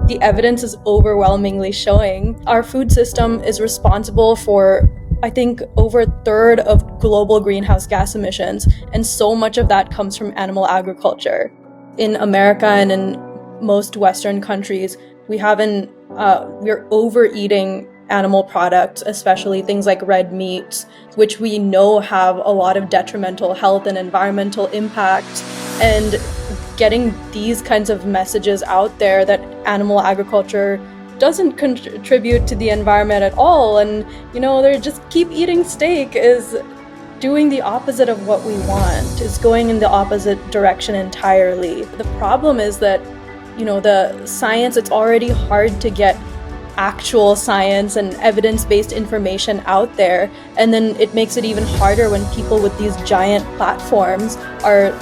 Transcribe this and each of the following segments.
the evidence is overwhelmingly showing our food system is responsible for, I think, over a third of global greenhouse gas emissions, and so much of that comes from animal agriculture. In America and in most Western countries, we're overeating animal products, especially things like red meat, which we know have a lot of detrimental health and environmental impact. And getting these kinds of messages out there that animal agriculture doesn't contribute to the environment at all, and they just keep eating steak, is doing the opposite of what we want, is going in the opposite direction entirely. The problem is that the science, it's already hard to get actual science and evidence-based information out there, and then it makes it even harder when people with these giant platforms are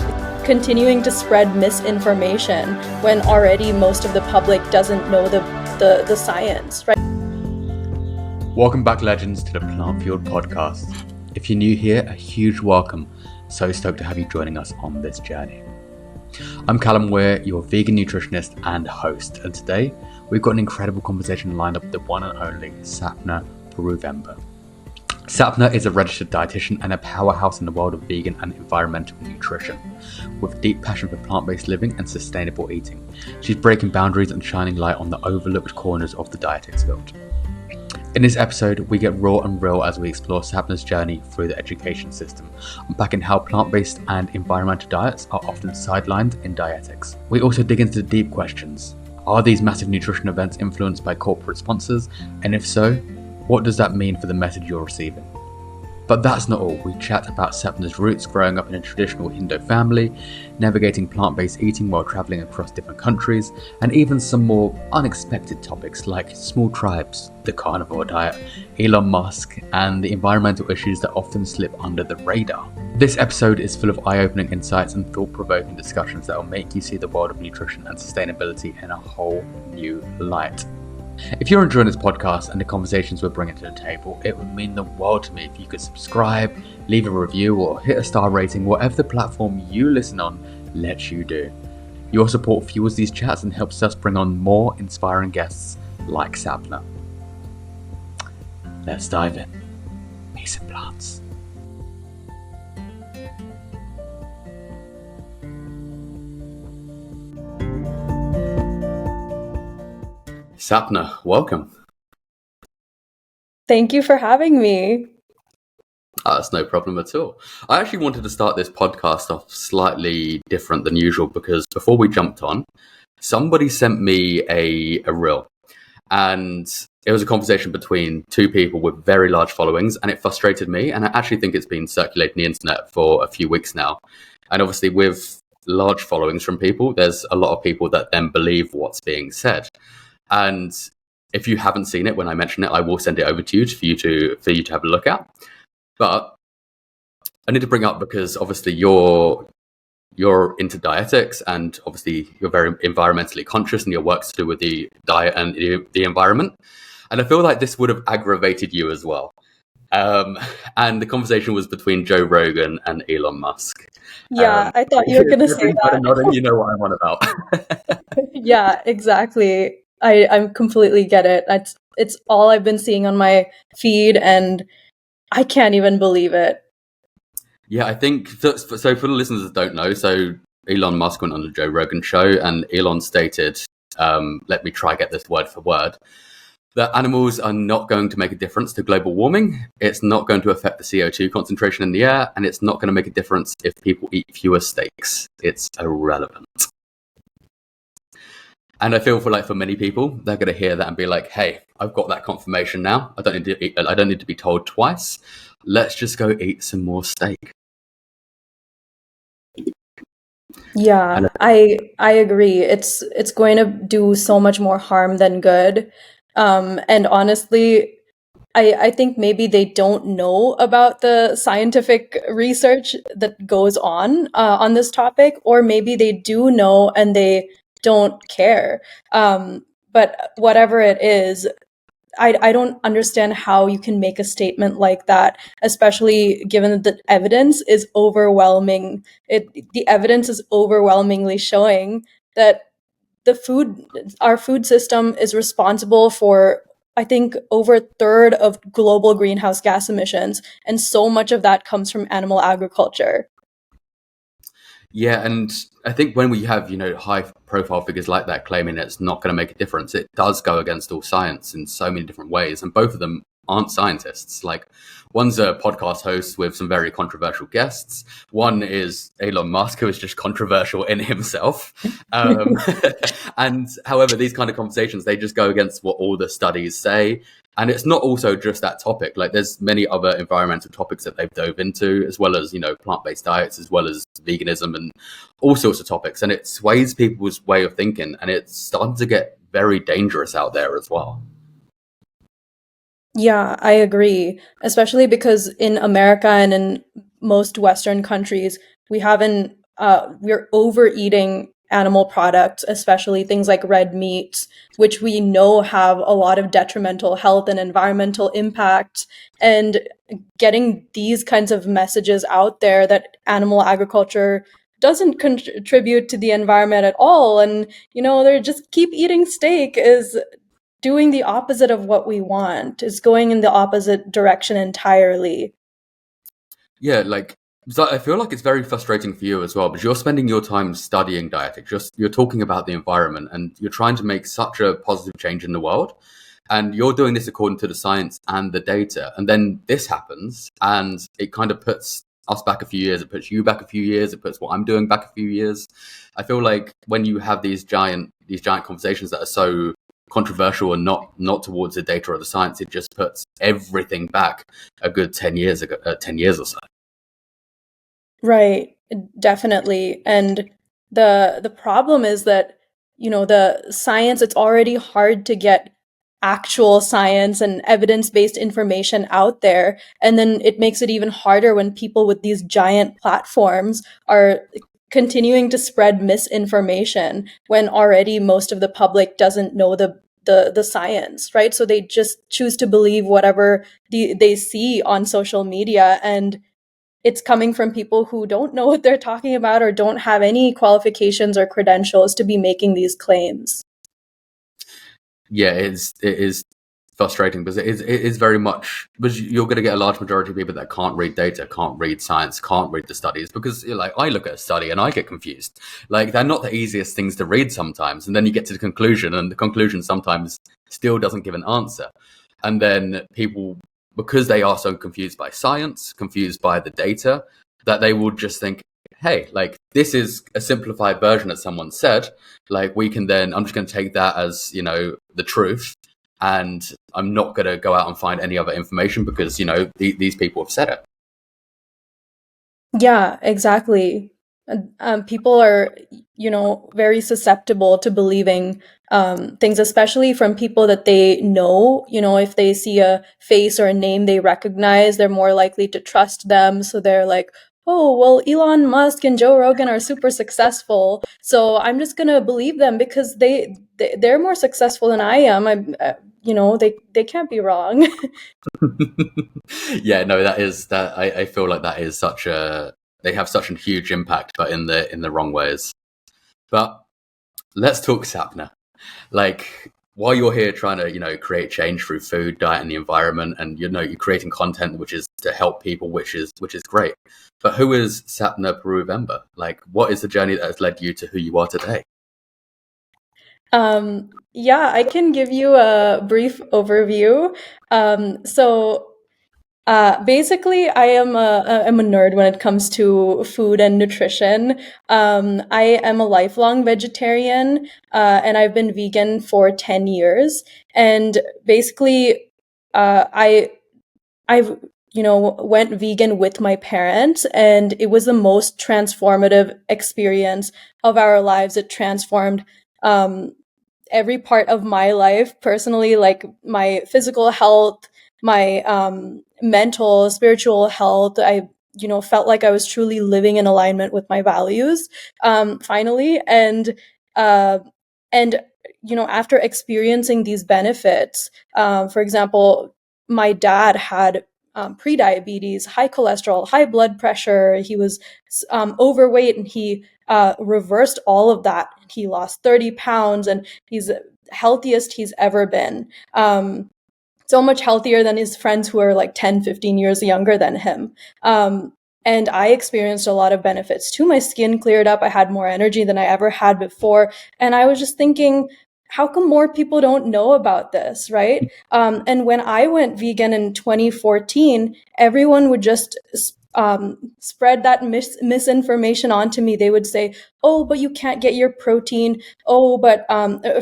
continuing to spread misinformation when already most of the public doesn't know the science, right? Welcome back, legends, to the Plant Fueled podcast. If you're new here, a huge welcome. So stoked to have you joining us on this journey. I'm Callum Weir, your vegan nutritionist and host, and today we've got an incredible conversation lined up with the one and only Sapna Peruvemba. Sapna is a registered dietitian and a powerhouse in the world of vegan and environmental nutrition. With deep passion for plant-based living and sustainable eating, she's breaking boundaries and shining light on the overlooked corners of the dietetics field. In this episode, we get raw and real as we explore Sapna's journey through the education system, unpacking how plant-based and environmental diets are often sidelined in dietetics. We also dig into the deep questions. Are these massive nutrition events influenced by corporate sponsors? And if so, what does that mean for the message you're receiving? But that's not all. We chat about Sapna's roots growing up in a traditional Hindu family, navigating plant-based eating while traveling across different countries, and even some more unexpected topics like small tribes, the carnivore diet, Elon Musk, and the environmental issues that often slip under the radar. This episode is full of eye-opening insights and thought-provoking discussions that will make you see the world of nutrition and sustainability in a whole new light. If you're enjoying this podcast and the conversations we're bringing to the table, it would mean the world to me if you could subscribe, leave a review, or hit a star rating, whatever the platform you listen on lets you do. Your support fuels these chats and helps us bring on more inspiring guests like Sapna. Let's dive in. Peace and plants. Sapna, welcome. Thank you for having me. That's no problem at all. I actually wanted to start this podcast off slightly different than usual because before we jumped on, somebody sent me a reel, and it was a conversation between two people with very large followings, and it frustrated me, and I actually think it's been circulating the internet for a few weeks now. And obviously with large followings from people, there's a lot of people that then believe what's being said. And if you haven't seen it when I mention it, I will send it over to you for you to have a look at. But I need to bring up because obviously you're into dietetics, and obviously you're very environmentally conscious, and your work's to do with the diet and the environment. And I feel like this would have aggravated you as well. And the conversation was between Joe Rogan and Elon Musk. Yeah, I thought you were going to say that. Nodding, you know what I'm on about. Yeah, exactly. I completely get it. It's all I've been seeing on my feed, and I can't even believe it. Yeah, I think so. For the listeners that don't know, so Elon Musk went on the Joe Rogan show, and Elon stated, let me try get this word for word, that animals are not going to make a difference to global warming. It's not going to affect the CO2 concentration in the air, and it's not going to make a difference if people eat fewer steaks. It's irrelevant. And I feel for many people, they're going to hear that and be like, "Hey, I've got that confirmation now. I don't need to be told twice. Let's just go eat some more steak." Yeah, I agree. It's going to do so much more harm than good. And honestly, I think maybe they don't know about the scientific research that goes on this topic, or maybe they do know and they don't care. But whatever it is, I don't understand how you can make a statement like that, especially given that the evidence is overwhelming. The evidence is overwhelmingly showing that our food system is responsible for, I think, over a third of global greenhouse gas emissions, and so much of that comes from animal agriculture. Yeah, and I think when we have, high profile figures like that claiming it's not going to make a difference, it does go against all science in so many different ways. And both of them aren't scientists. Like, one's a podcast host with some very controversial guests. One is Elon Musk, who is just controversial in himself. Um, and however, these kind of conversations, they just go against what all the studies say. And it's not also just that topic. Like, there's many other environmental topics that they've dove into, as well as, plant-based diets, as well as veganism and all sorts of topics. And it sways people's way of thinking. And it's starting to get very dangerous out there as well. Yeah, I agree. Especially because in America and in most Western countries, we're overeating animal products, especially things like red meats, which we know have a lot of detrimental health and environmental impacts. And getting these kinds of messages out there that animal agriculture doesn't contribute to the environment at all, and they're just keep eating steak, is doing the opposite of what we want, is going in the opposite direction entirely. Yeah, so I feel like it's very frustrating for you as well, because you're spending your time studying dietetics. You're talking about the environment, and you're trying to make such a positive change in the world. And you're doing this according to the science and the data. And then this happens, and it kind of puts us back a few years. It puts you back a few years. It puts what I'm doing back a few years. I feel like when you have these giant conversations that are so controversial and not towards the data or the science, it just puts everything back a good 10 years ago, 10 years or so. Right, definitely. And the problem is that, the science, it's already hard to get actual science and evidence-based information out there. And then it makes it even harder when people with these giant platforms are continuing to spread misinformation when already most of the public doesn't know the science, right? So they just choose to believe whatever they see on social media, and it's coming from people who don't know what they're talking about or don't have any qualifications or credentials to be making these claims. Yeah, it is frustrating, because it is very much, because you're going to get a large majority of people that can't read data, can't read science, can't read the studies, because like, I look at a study and I get confused. Like, they're not the easiest things to read sometimes, and then you get to the conclusion, and the conclusion sometimes still doesn't give an answer. And then people, because they are so confused by science, confused by the data, that they will just think, hey, like, this is a simplified version that someone said. Like, I'm just going to take that as, the truth. And I'm not going to go out and find any other information because, these people have said it. Yeah, exactly. People are, very susceptible to believing things, especially from people that they know. If they see a face or a name they recognize, they're more likely to trust them. So they're like, oh, well, Elon Musk and Joe Rogan are super successful, so I'm just gonna believe them because they're more successful than I am. They can't be wrong. Yeah, no, that. I feel like that is they have such a huge impact, but in the wrong ways. But let's talk Sapna. Like, while you're here trying to, create change through food, diet, and the environment, and you're creating content which is to help people, which is great. But who is Sapna Peruvemba? Like, what is the journey that has led you to who you are today? Yeah, I can give you a brief overview. Basically, I'm a nerd when it comes to food and nutrition. I am a lifelong vegetarian, and I've been vegan for 10 years. And basically, I I've went vegan with my parents, and it was the most transformative experience of our lives. It transformed um, every part of my life personally, like my physical health, my mental, spiritual health. I felt like I was truly living in alignment with my values, finally. Uh, and after experiencing these benefits, for example, my dad had pre-diabetes, high cholesterol, high blood pressure. He was overweight, and he reversed all of that. He lost 30 pounds and he's healthiest he's ever been. So much healthier than his friends who are like 10, 15 years younger than him. And I experienced a lot of benefits too. My skin cleared up. I had more energy than I ever had before. And I was just thinking, how come more people don't know about this, right? And when I went vegan in 2014, everyone would just spread that misinformation onto me. They would say, "Oh, but you can't get your protein. Oh, but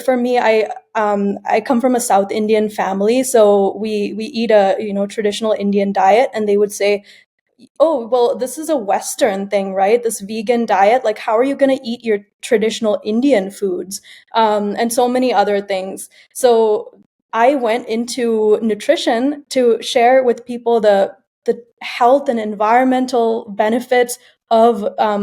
for me, I come from a South Indian family, so we eat a traditional Indian diet," and they would say, "Oh, well, this is a Western thing, right? This vegan diet. Like, how are you going to eat your traditional Indian foods?" And so many other things. So I went into nutrition to share with people the health and environmental benefits of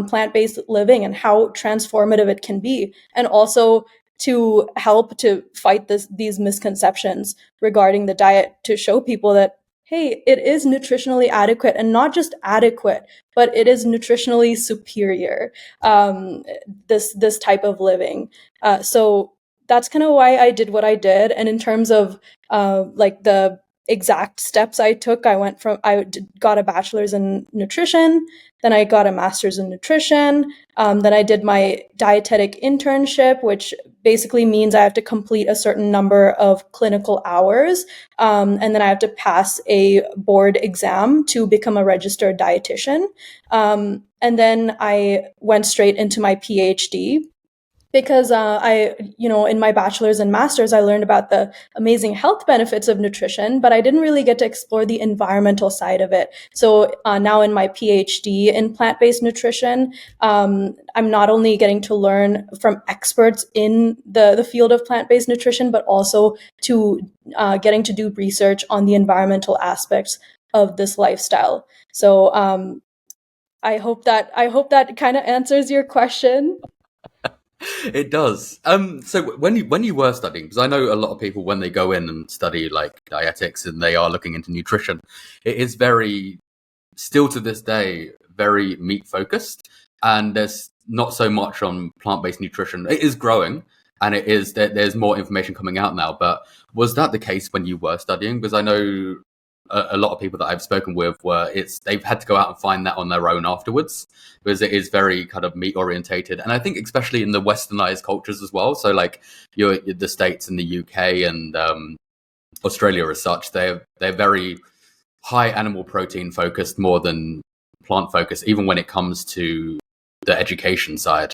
plant-based living and how transformative it can be, and also to help to fight these misconceptions regarding the diet, to show people that, hey, it is nutritionally adequate, and not just adequate, but it is nutritionally superior, this type of living. So that's kind of why I did what I did. And in terms of like the exact steps I took, got a bachelor's in nutrition, then I got a master's in nutrition, then I did my dietetic internship, which basically means I have to complete a certain number of clinical hours, and then I have to pass a board exam to become a registered dietitian. And then I went straight into my PhD, because in my bachelor's and master's, I learned about the amazing health benefits of nutrition, but I didn't really get to explore the environmental side of it. So now in my PhD in plant-based nutrition, I'm not only getting to learn from experts in the field of plant-based nutrition, but also to getting to do research on the environmental aspects of this lifestyle. So I hope that kind of answers your question. It does. So when you were studying, because I know a lot of people when they go in and study like dietetics and they are looking into nutrition, it is very, still to this day, very meat focused, and there's not so much on plant-based nutrition. It is growing, and there's more information coming out now. But was that the case when you were studying? Because I know a lot of people that I've spoken with they've had to go out and find that on their own afterwards, because it is very kind of meat orientated, and I think especially in the westernized cultures as well. So like the States and the UK and Australia as such, they're very high animal protein focused more than plant focused, even when it comes to the education side.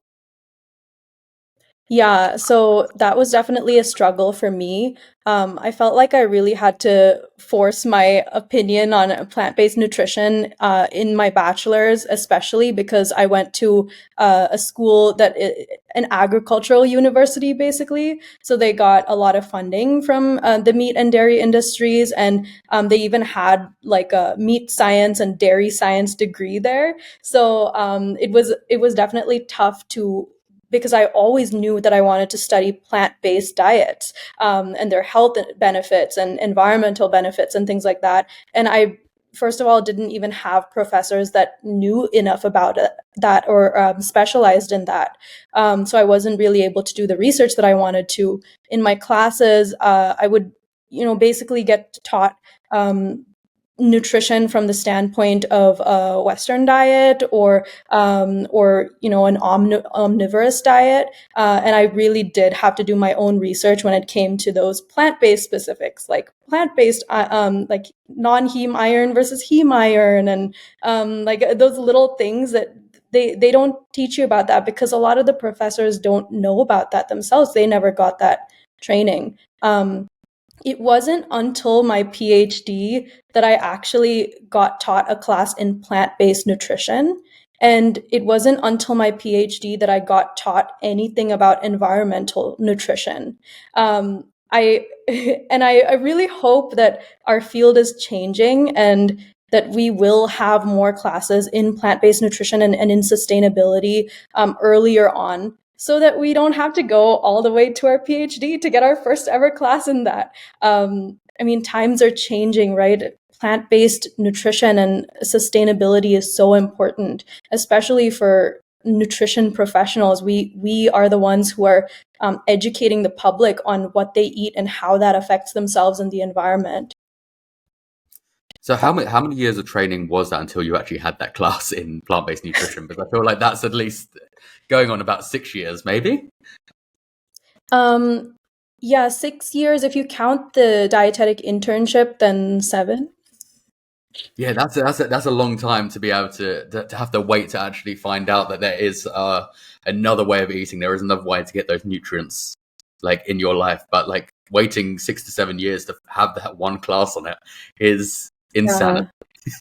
Yeah, so that was definitely a struggle for me. I felt like I really had to force my opinion on plant-based nutrition in my bachelor's, especially because I went to a school an agricultural university, basically. So they got a lot of funding from the meat and dairy industries, and they even had like a meat science and dairy science degree there. So it was definitely tough to, because I always knew that I wanted to study plant-based diets, and their health benefits and environmental benefits and things like that. And I, first of all, didn't even have professors that knew enough about that, or specialized in that. So I wasn't really able to do the research that I wanted to. In my classes, I would, basically get taught nutrition from the standpoint of a Western diet, or an omnivorous diet, and I really did have to do my own research when it came to those plant-based specifics, like plant-based, like non-heme iron versus heme iron, and like those little things that they don't teach you about that, because a lot of the professors don't know about that themselves. They never got that training. It wasn't until my PhD that I actually got taught a class in plant-based nutrition. And it wasn't until my PhD that I got taught anything about environmental nutrition. I and I really hope that our field is changing, and that we will have more classes in plant-based nutrition and in sustainability earlier on, so that we don't have to go all the way to our PhD to get our first ever class in that. I mean, times are changing, right? Plant-based nutrition and sustainability is so important, especially for nutrition professionals. We are the ones who are educating the public on what they eat and how that affects themselves and the environment. So how many years of training was that until you actually had that class in plant-based nutrition? Because I feel like that's at least going on about 6 years, maybe. Yeah, 6 years. If you count the dietetic internship, then 7. Yeah, that's a long time to be able to have to wait to actually find out that there is another way of eating. There is another way to get those nutrients like in your life, but like waiting 6 to 7 years to have that one class on it is insanity. Yeah.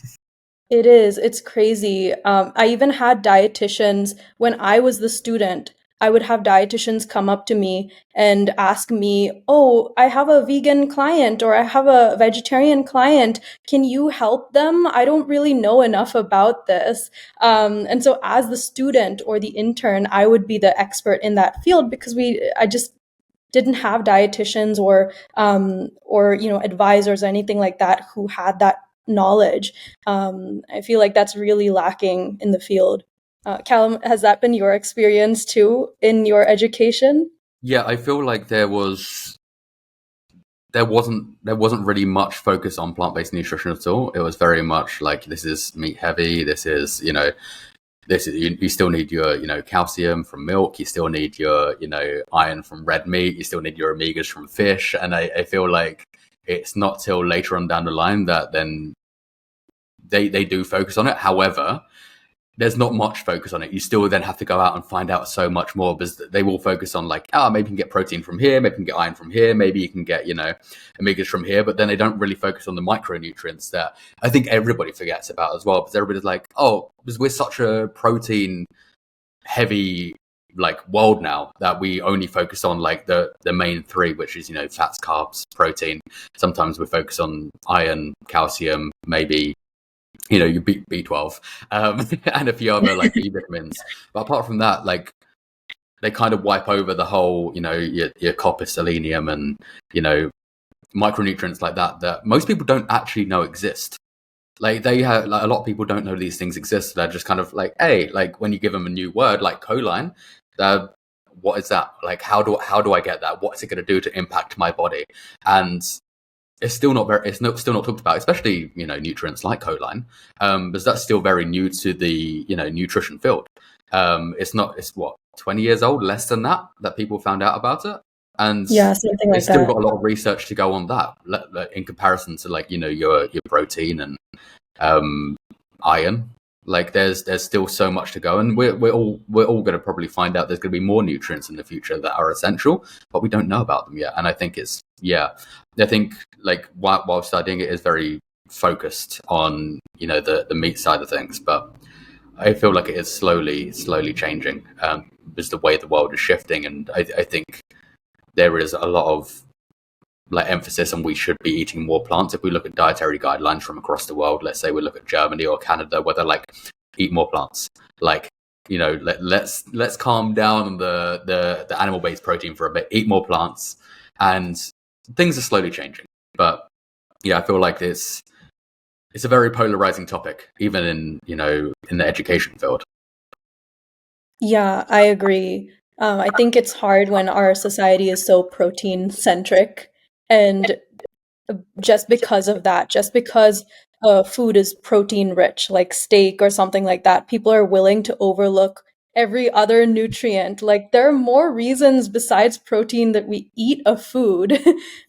It is. It's crazy. I even had dietitians when I was the student. I would have dietitians come up to me and ask me, "Oh, I have a vegan client or I have a vegetarian client. Can you help them? I don't really know enough about this." And so, as the student or the intern, I would be the expert in that field because I just didn't have dietitians or advisors or anything like that who had that knowledge. I feel like that's really lacking in the field. Callum, has that been your experience too in your education? Yeah, I feel like there wasn't really much focus on plant-based nutrition at all. It was very much like this is meat heavy. This is you still need your calcium from milk. You still need your iron from red meat. You still need your omegas from fish. And I feel like it's not till later on down the line that then they do focus on it. However, there's not much focus on it. You still then have to go out and find out so much more because they will focus on like, maybe you can get protein from here, maybe you can get iron from here, maybe you can get, omegas from here. But then they don't really focus on the micronutrients that I think everybody forgets about as well. Because everybody's like, because we're such a protein heavy like world now that we only focus on like the main three, which is, fats, carbs, protein. Sometimes we focus on iron, calcium, maybe you beat B12 and a few other like B vitamins, but apart from that, like they kind of wipe over the whole your copper, selenium, and micronutrients like that most people don't actually know exist. Like they have like a lot of people don't know these things exist. They're just kind of like, hey, like when you give them a new word like choline, what is that? Like how do I get that? What's it going to do to impact my body? And it's still not still not talked about, especially nutrients like choline, because that's still very new to the nutrition field. It's what 20 years old, less than that people found out about it, and Yeah, something like it's still that. got a lot of research to go on that in comparison to like your protein and iron. Like there's still so much to go, and we're all going to probably find out there's going to be more nutrients in the future that are essential, but we don't know about them yet. And I think I think like while studying it is very focused on the meat side of things, but I feel like it is slowly changing because the way the world is shifting, and I think there is a lot of like emphasis on we should be eating more plants. If we look at dietary guidelines from across the world, let's say we look at Germany or Canada, where they're like eat more plants, like let's calm down on the animal based protein for a bit, eat more plants, and things are slowly changing. But yeah, I feel like it's a very polarizing topic, even in the education field. Yeah, I agree. I think it's hard when our society is so protein centric, and just because of that, just because food is protein rich, like steak or something like that, people are willing to overlook every other nutrient. Like there are more reasons besides protein that we eat a food.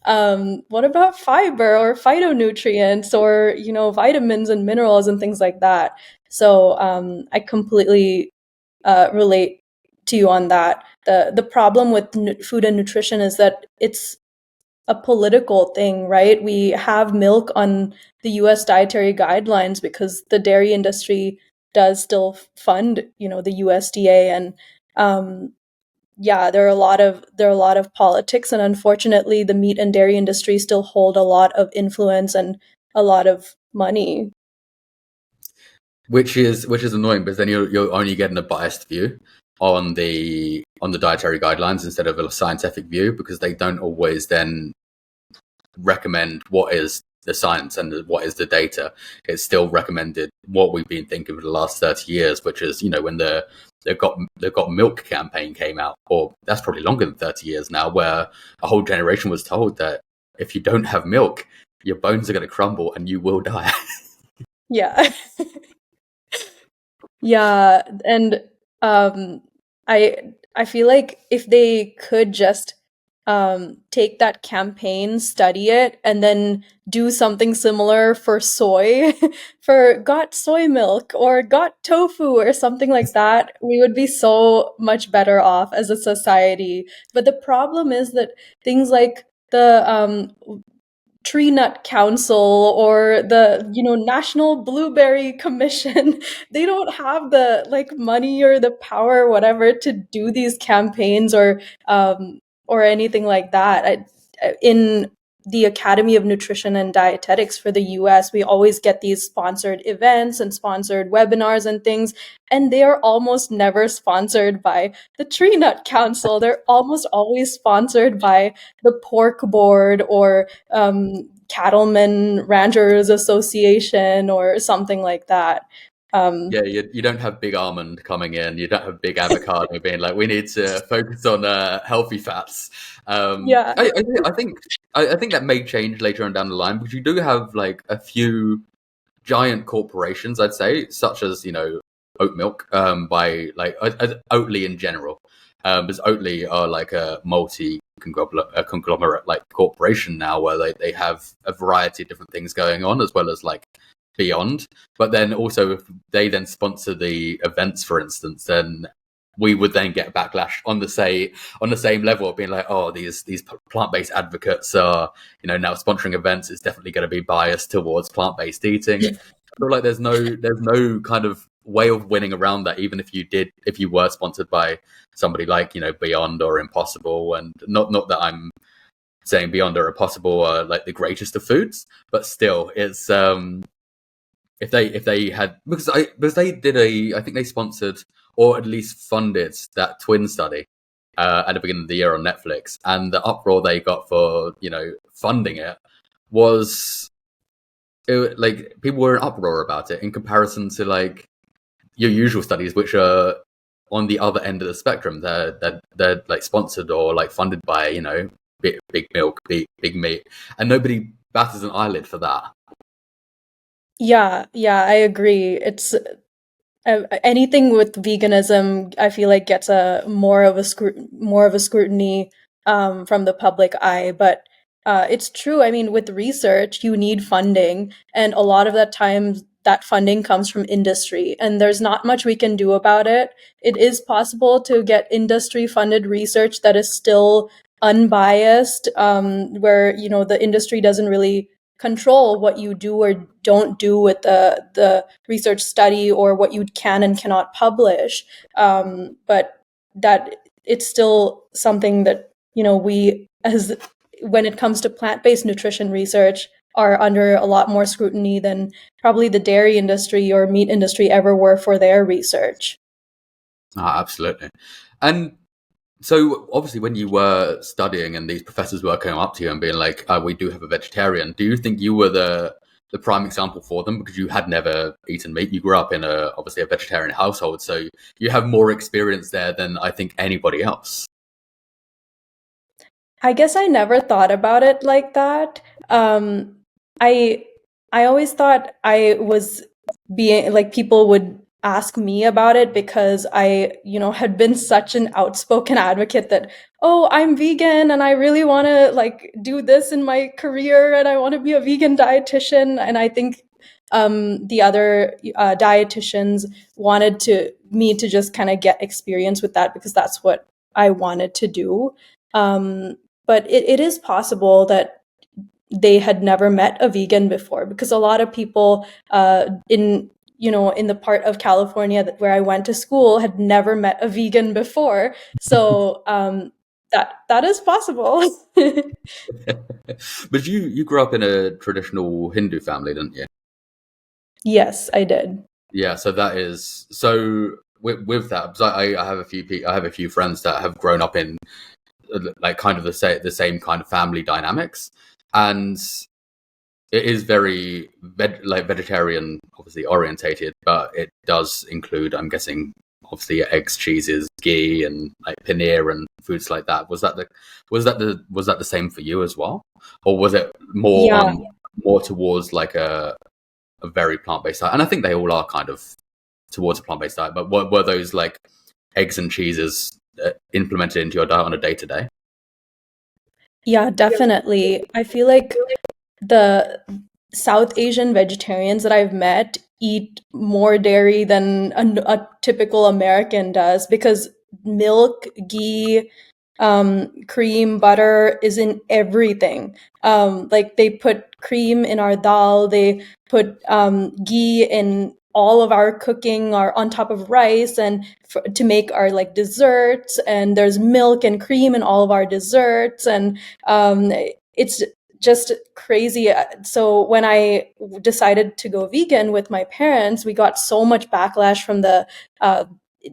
What about fiber or phytonutrients or vitamins and minerals and things like that? So I completely relate to you on that. The problem with food and nutrition is that it's a political thing, right? We have milk on the US dietary guidelines because the dairy industry does still fund, the USDA, and yeah, there are a lot of politics, and unfortunately the meat and dairy industry still hold a lot of influence and a lot of money. Which is annoying because then you're only getting a biased view on the dietary guidelines instead of a scientific view, because they don't always then recommend what is the science and what is the data. It's still recommended what we've been thinking for the last 30 years, which is when the they've got milk campaign came out, or that's probably longer than 30 years now, where a whole generation was told that if you don't have milk, your bones are going to crumble and you will die. Yeah. Yeah, and um I feel like if they could just take that campaign, study it, and then do something similar for soy, for got soy milk or got tofu or something like that, we would be so much better off as a society. But the problem is that things like the Tree Nut Council or the National Blueberry Commission, they don't have the like money or the power or whatever to do these campaigns or anything like that. In the Academy of Nutrition and Dietetics for the US, we always get these sponsored events and sponsored webinars and things, and they are almost never sponsored by the Tree Nut Council. They're almost always sponsored by the Pork Board or Cattlemen Ranchers Association or something like that. Yeah, you don't have Big Almond coming in. You don't have Big Avocado being like, we need to focus on healthy fats. Yeah. I think that may change later on down the line, because you do have like a few giant corporations, I'd say, such as oat milk, by like Oatly in general. Because Oatly are like a conglomerate like corporation now, where they have a variety of different things going on, as well as like beyond. But then also, if they then sponsor the events, for instance, then we would then get backlash on the same level of being like, oh, these plant-based advocates are now sponsoring events. It's definitely going to be biased towards plant-based eating. I feel like there's no kind of way of winning around that, even if you were sponsored by somebody like Beyond or Impossible. And not that I'm saying Beyond or Impossible are like the greatest of foods, but still, it's if they had, because they did I think they sponsored or at least funded that twin study at the beginning of the year on Netflix, and the uproar they got for funding it was like people were in uproar about it in comparison to like your usual studies, which are on the other end of the spectrum. They're like sponsored or like funded by big milk, big meat, and nobody batters an eyelid for that. Yeah, I agree. It's anything with veganism, I feel like gets a more of a scrutiny from the public eye. But it's true. I mean, with research, you need funding, and a lot of that time, that funding comes from industry, and there's not much we can do about it. It is possible to get industry-funded research that is still unbiased, where the industry doesn't really control what you do or don't do with the research study or what you can and cannot publish. But that it's still something that we, as when it comes to plant-based nutrition research, are under a lot more scrutiny than probably the dairy industry or meat industry ever were for their research. Absolutely. And so obviously when you were studying and these professors were coming up to you and being like, we do have a vegetarian, do you think you were the prime example for them, because you had never eaten meat? You grew up in obviously a vegetarian household, so you have more experience there than I think anybody else. I guess I never thought about it like that. I I always thought I was being like people would ask me about it because I, had been such an outspoken advocate that, oh, I'm vegan and I really want to like do this in my career and I want to be a vegan dietitian. And I think the other dietitians wanted me to just kind of get experience with that because that's what I wanted to do. But it is possible that they had never met a vegan before, because a lot of people in the part of California where I went to school had never met a vegan before. So that is possible. But you grew up in a traditional Hindu family, didn't you? Yes, I did. Yeah, so that is so with that, because I have a few friends that have grown up in like kind of the same kind of family dynamics, and it is very vegetarian obviously orientated, but it does include, I'm guessing, obviously eggs, cheeses, ghee, and like paneer and foods like that. Was that the same for you as well, or was it more Yeah. on more towards like a very plant based diet? And I think they all are kind of towards a plant based diet. But were those like eggs and cheeses implemented into your diet on a day to day? Yeah, definitely. I feel like the South Asian vegetarians that I've met eat more dairy than a typical American does because milk, ghee, cream, butter is in everything. Like they put cream in our dal, they put ghee in all of our cooking or on top of rice and to make our like desserts, and there's milk and cream in all of our desserts, and it's just crazy. So when I decided to go vegan with my parents, we got so much backlash from the uh,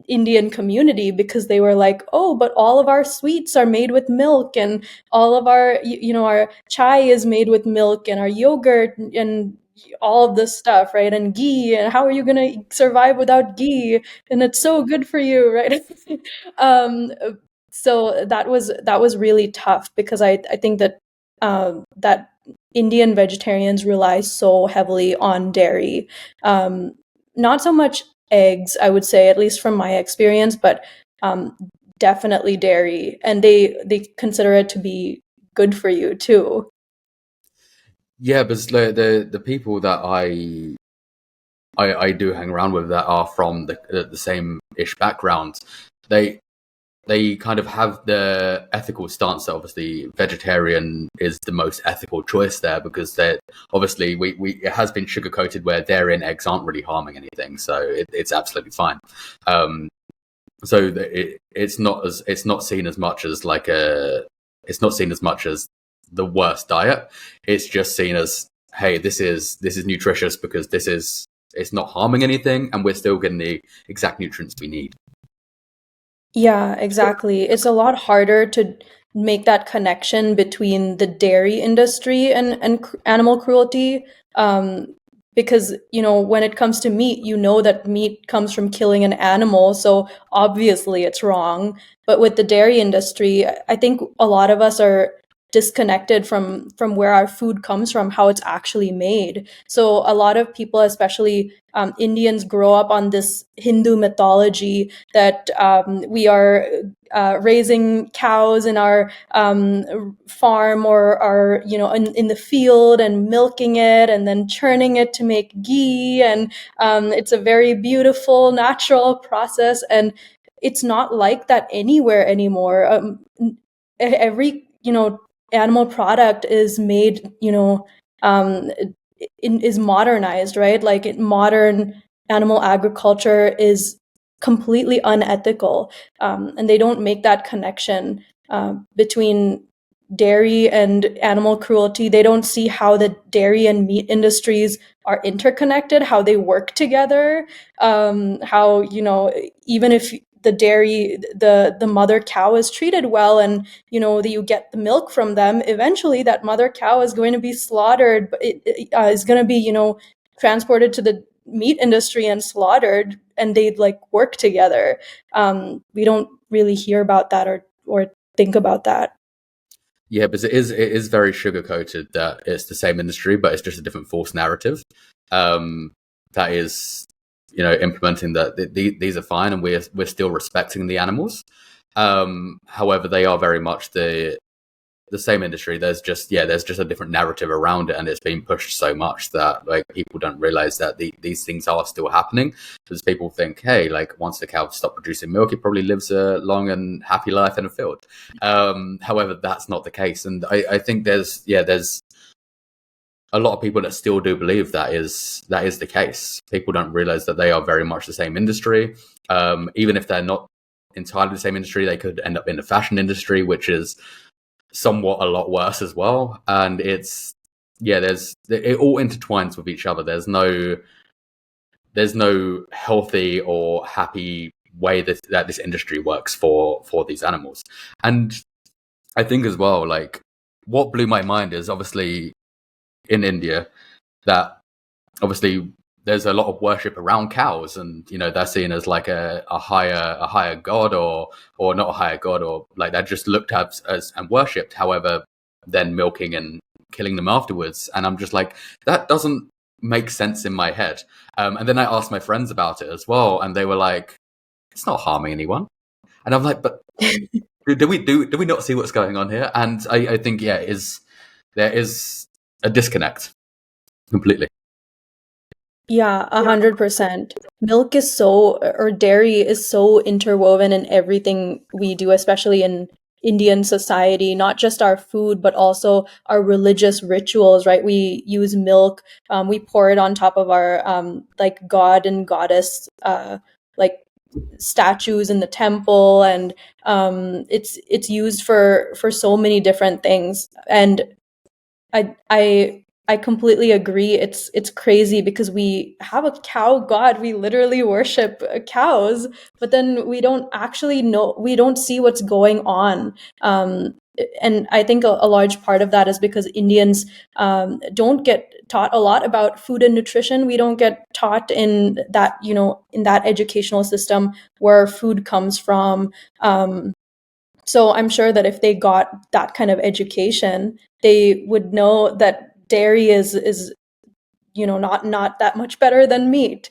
Indian community because they were like, "Oh, but all of our sweets are made with milk, and all of our, our chai is made with milk, and our yogurt and all of this stuff, right? And ghee, and how are you going to survive without ghee? And it's so good for you, right?" um, so that was really tough because I think that Indian vegetarians rely so heavily on dairy. Um, Not so much eggs, I would say, at least from my experience, but um, definitely dairy, and they consider it to be good for you too. Yeah, but the people that I do hang around with that are from the same ish background, they they kind of have the ethical stance that obviously vegetarian is the most ethical choice there, because they're obviously we it has been sugar coated where dairy and eggs aren't really harming anything, so it's absolutely fine. Um, so it's not seen as much as like a it's not seen as much as the worst diet. It's just seen as, hey, this is nutritious because it's not harming anything and we're still getting the exact nutrients we need. Yeah, exactly. It's a lot harder to make that connection between the dairy industry and animal cruelty, um, because, when it comes to meat, you know that meat comes from killing an animal, so obviously it's wrong. But with the dairy industry, I think a lot of us are disconnected from where our food comes from, how it's actually made. So a lot of people, especially Indians, grow up on this Hindu mythology that we are raising cows in our farm, or are in the field and milking it and then churning it to make ghee, and it's a very beautiful natural process, and it's not like that anywhere anymore. Every animal product is made, is modernized, right? Like modern animal agriculture is completely unethical, and they don't make that connection between dairy and animal cruelty. They don't see how the dairy and meat industries are interconnected, how they work together, how even if the mother cow is treated well, and that you get the milk from them, eventually that mother cow is going to be slaughtered, but it is going to be transported to the meat industry and slaughtered, and they like work together. We don't really hear about that, or think about that. Yeah, but it is very sugar coated that it's the same industry, but it's just a different false narrative. Um, that is, implementing that these are fine and we're still respecting the animals. However, they are very much the same industry. There's just a different narrative around it, and it's been pushed so much that like people don't realize that these things are still happening. Because people think, hey, like once the cow stops producing milk, it probably lives a long and happy life in a field. However, that's not the case, and I think there's a lot of people that still do believe that is the case. People don't realize that they are very much the same industry. Even if they're not entirely the same industry, they could end up in the fashion industry, which is somewhat a lot worse as well. And it all intertwines with each other. There's no healthy or happy way that this industry works for these animals. And I think as well, like what blew my mind is obviously in India that obviously there's a lot of worship around cows, and they're seen as like a higher god, or not a higher god, or like they're just looked at as and worshipped. However, then milking and killing them afterwards, and I'm just like, that doesn't make sense in my head. And then I asked my friends about it as well, and they were like, it's not harming anyone. And I'm like, but do we not see what's going on here? And I think, yeah, there is a disconnect completely. Yeah, 100%. Milk is so, or dairy is so interwoven in everything we do, especially in Indian society, not just our food, but also our religious rituals, right? We use milk, we pour it on top of our like god and goddess like statues in the temple, and it's used for so many different things. And I completely agree. It's crazy because we have a cow god. We literally worship cows, but then we don't actually know. We don't see what's going on. And I think a large part of that is because Indians don't get taught a lot about food and nutrition. We don't get taught in that, in that educational system where food comes from. So I'm sure that if they got that kind of education, they would know that dairy is not that much better than meat.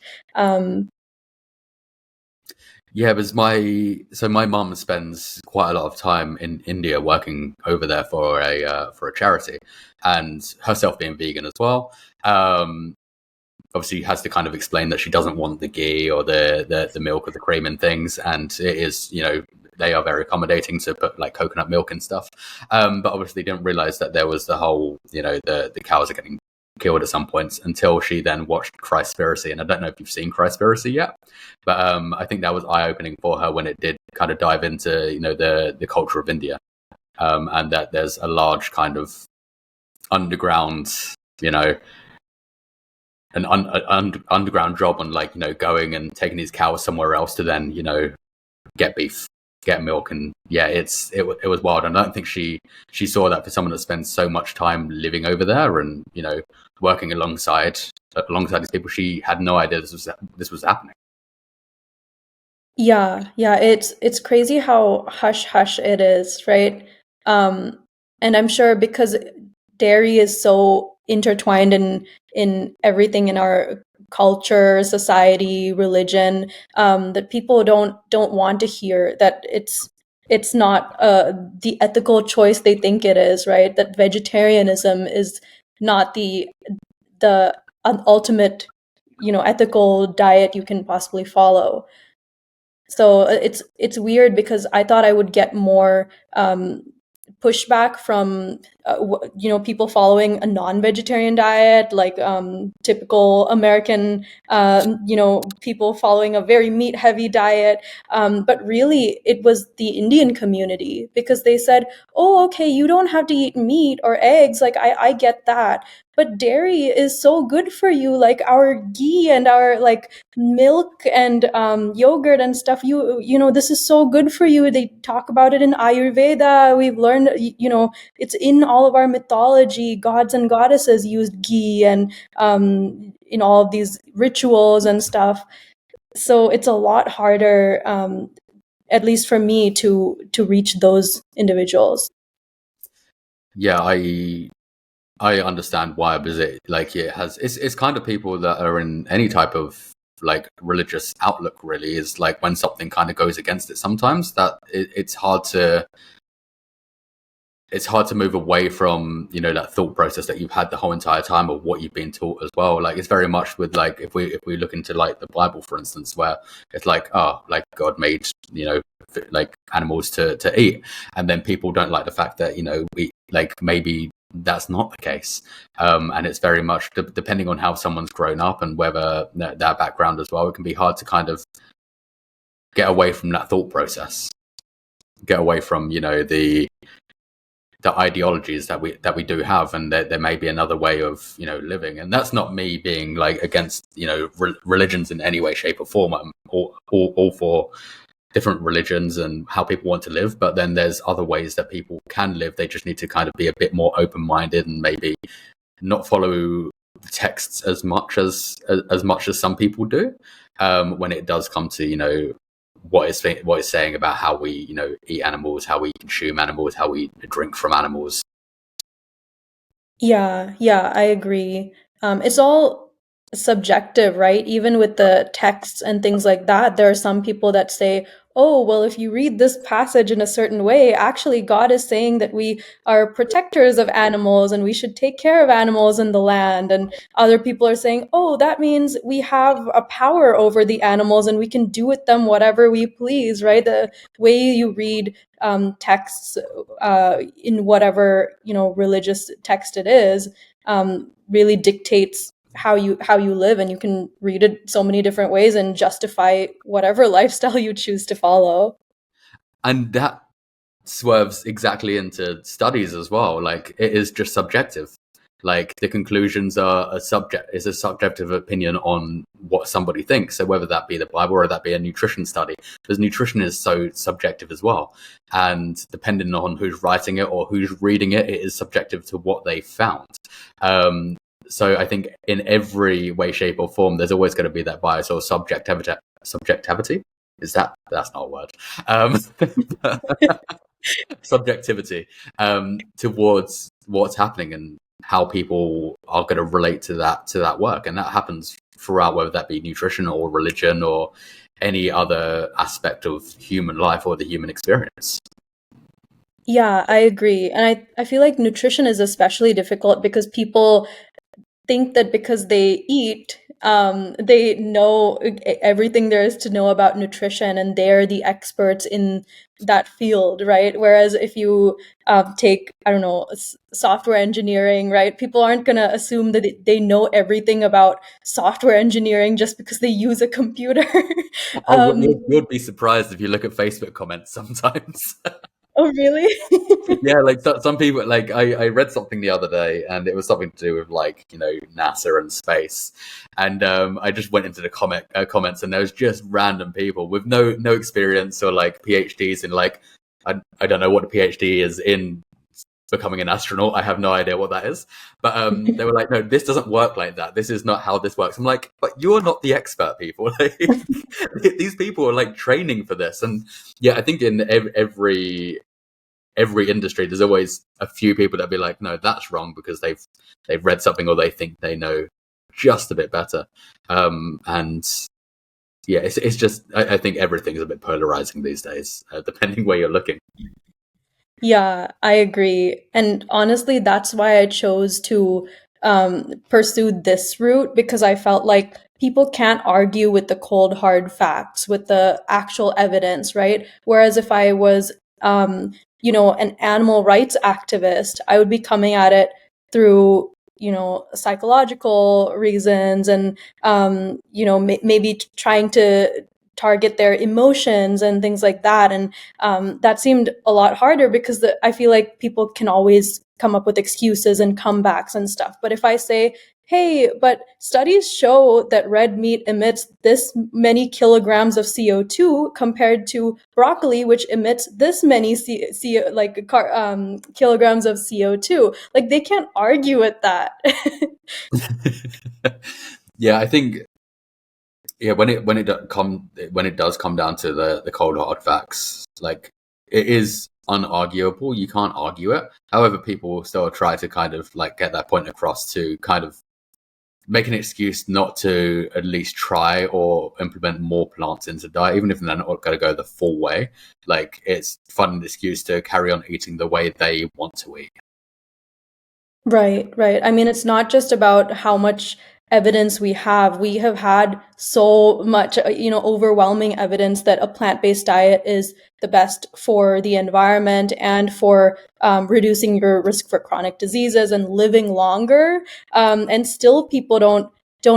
Yeah, because my mum spends quite a lot of time in India working over there for a charity, and herself being vegan as well. Obviously has to kind of explain that she doesn't want the ghee or the milk or the cream and things, and it is, they are very accommodating to put like coconut milk and stuff, but obviously didn't realize that there was the whole, the cows are getting killed at some points, until she then watched Christspiracy. And I don't know if you've seen Christspiracy yet, but I think that was eye-opening for her when it did kind of dive into the culture of India, and that there's a large kind of underground, an underground job on, like, going and taking these cows somewhere else to then get beef, get milk. And yeah, it was wild. And I don't think she saw that for someone that spends so much time living over there and working alongside these people. She had no idea this was happening. Yeah, it's crazy how hush hush it is, right? And I'm sure because dairy is so intertwined in everything in our culture, society, religion, that people don't want to hear that it's not the ethical choice they think it is, right? That vegetarianism is not the ultimate, ethical diet you can possibly follow. So it's weird because I thought I would get more pushback from people following a non-vegetarian diet, like typical American people following a very meat-heavy diet. But really, it was the Indian community, because they said, "Oh, okay, you don't have to eat meat or eggs. Like I get that." But dairy is so good for you, like our ghee and our like milk and yogurt and stuff. This is so good for you. They talk about it in Ayurveda. We've learned, it's in all of our mythology. Gods and goddesses used ghee and in all of these rituals and stuff. So it's a lot harder, at least for me, to reach those individuals. Yeah, I understand why, because it's kind of people that are in any type of like religious outlook, really, is like when something kind of goes against it sometimes, that it's hard to move away from that thought process that you've had the whole entire time, of what you've been taught as well. Like, it's very much with, like, if we look into like the Bible, for instance, where it's like, oh, like God made like animals to eat, and then people don't like the fact that we, like, maybe that's not the case, and it's very much depending on how someone's grown up and whether their background as well. It can be hard to kind of get away from that thought process, get away from the ideologies that we do have, and there may be another way of living. And that's not me being like against religions in any way, shape, or form. I'm all for different religions and how people want to live, but then there's other ways that people can live. They just need to kind of be a bit more open-minded and maybe not follow the texts as much as some people do, when it does come to, you know, what it's saying about how we, you know, eat animals, how we consume animals, how we drink from animals. Yeah, I agree. It's all subjective, right? Even with the texts and things like that, there are some people that say, oh, well, if you read this passage in a certain way, actually, God is saying that we are protectors of animals and we should take care of animals in the land. And other people are saying, oh, that means we have a power over the animals and we can do with them whatever we please, right? The way you read texts in whatever religious text it is really dictates how you live, and you can read it so many different ways and justify whatever lifestyle you choose to follow. And that swerves exactly into studies as well. Like, it is just subjective. Like, the conclusions are a subjective opinion on what somebody thinks. So whether that be the Bible or that be a nutrition study, because nutrition is so subjective as well. And depending on who's writing it or who's reading it, it is subjective to what they found. So I think in every way, shape, or form, there's always going to be that bias or subjectivity. Subjectivity? That's not a word. Um, subjectivity towards what's happening and how people are going to relate to that work, and that happens throughout, whether that be nutrition or religion or any other aspect of human life or the human experience. Yeah, I agree. And I feel like nutrition is especially difficult because people think that because they eat, they know everything there is to know about nutrition, and they're the experts in that field, right? Whereas if you take, I don't know, software engineering, right? People aren't going to assume that they know everything about software engineering just because they use a computer. Oh, um, you'd be surprised if you look at Facebook comments sometimes. oh, really? Yeah, like some people, like I read something the other day, and it was something to do with, like, you know, NASA and space, and I just went into the comments, and there was just random people with no experience or like PhDs in, like, I don't know what a PhD is in becoming an astronaut. I have no idea what that is, but they were like, no, this doesn't work like that. This is not how this works. I'm like, but you're not the expert, people. Like, these people are like training for this, and yeah, I think in every industry, there's always a few people that be like, no, that's wrong, because they've read something or they think they know just a bit better. And yeah, it's just, I think everything is a bit polarizing these days, depending where you're looking. Yeah, I agree. And honestly, that's why I chose to pursue this route, because I felt like people can't argue with the cold, hard facts, with the actual evidence, right? Whereas if I was, an animal rights activist, I would be coming at it through, psychological reasons and, maybe trying to target their emotions and things like that. And that seemed a lot harder because I feel like people can always come up with excuses and comebacks and stuff. But if I say, hey, but studies show that red meat emits this many kilograms of CO2 compared to broccoli, which emits this many kilograms of CO2, like they can't argue with that. Yeah, I think, yeah, when it does come down to the cold hard facts, like, it is unarguable. You can't argue it. However, people still try to kind of like get that point across to kind of make an excuse not to at least try or implement more plants into diet, even if they're not going to go the full way. Like, it's fun an excuse to carry on eating the way they want to eat. Right, right. I mean, it's not just about how much evidence we have. We have had so much, overwhelming evidence that a plant-based diet is the best for the environment and for reducing your risk for chronic diseases and living longer. And still, people don't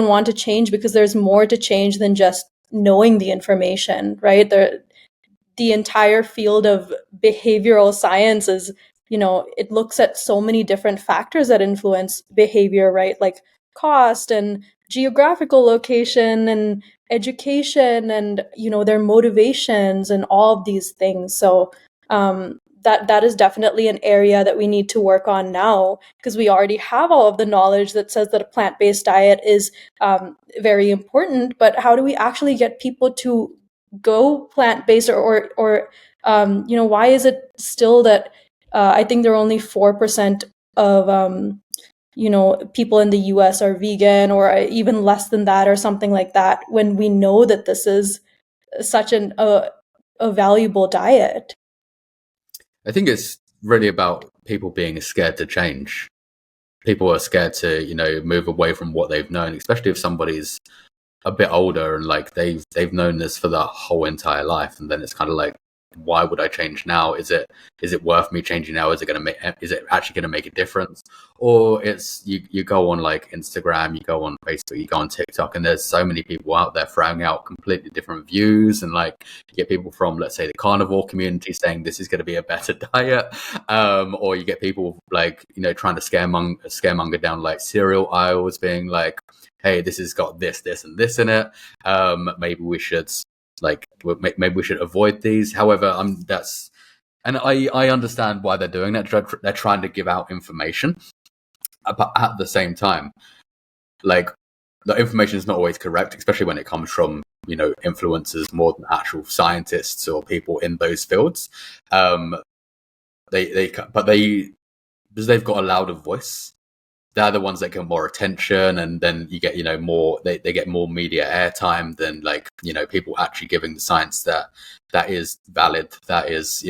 want to change because there's more to change than just knowing the information, right? The entire field of behavioral science is, it looks at so many different factors that influence behavior, right? Like cost and geographical location and education and, their motivations and all of these things. So that is definitely an area that we need to work on now, because we already have all of the knowledge that says that a plant-based diet is very important. But how do we actually get people to go plant-based, or why is it still that I think there are only 4% of people in the US are vegan, or even less than that, or something like that, when we know that this is such a valuable diet. I think it's really about people being scared to change. People are scared to, move away from what they've known, especially if somebody's a bit older and like they've known this for their whole entire life, and then it's kind of like, why would I change now? Is it worth me changing now? Is it actually going to make a difference? Or it's you go on like Instagram, you go on Facebook, you go on TikTok, and there's so many people out there throwing out completely different views, and like you get people from, let's say, the carnivore community saying this is going to be a better diet, or you get people like trying to scaremonger down like cereal aisles, being like, hey, this has got this, and this in it. Maybe we should avoid these. However, I understand why they're doing that. They're trying to give out information, but at the same time, like, the information is not always correct, especially when it comes from influencers more than actual scientists or people in those fields. Because they've got a louder voice, they're the ones that get more attention, and then you get more, they get more media airtime than like people actually giving the science that is valid, that is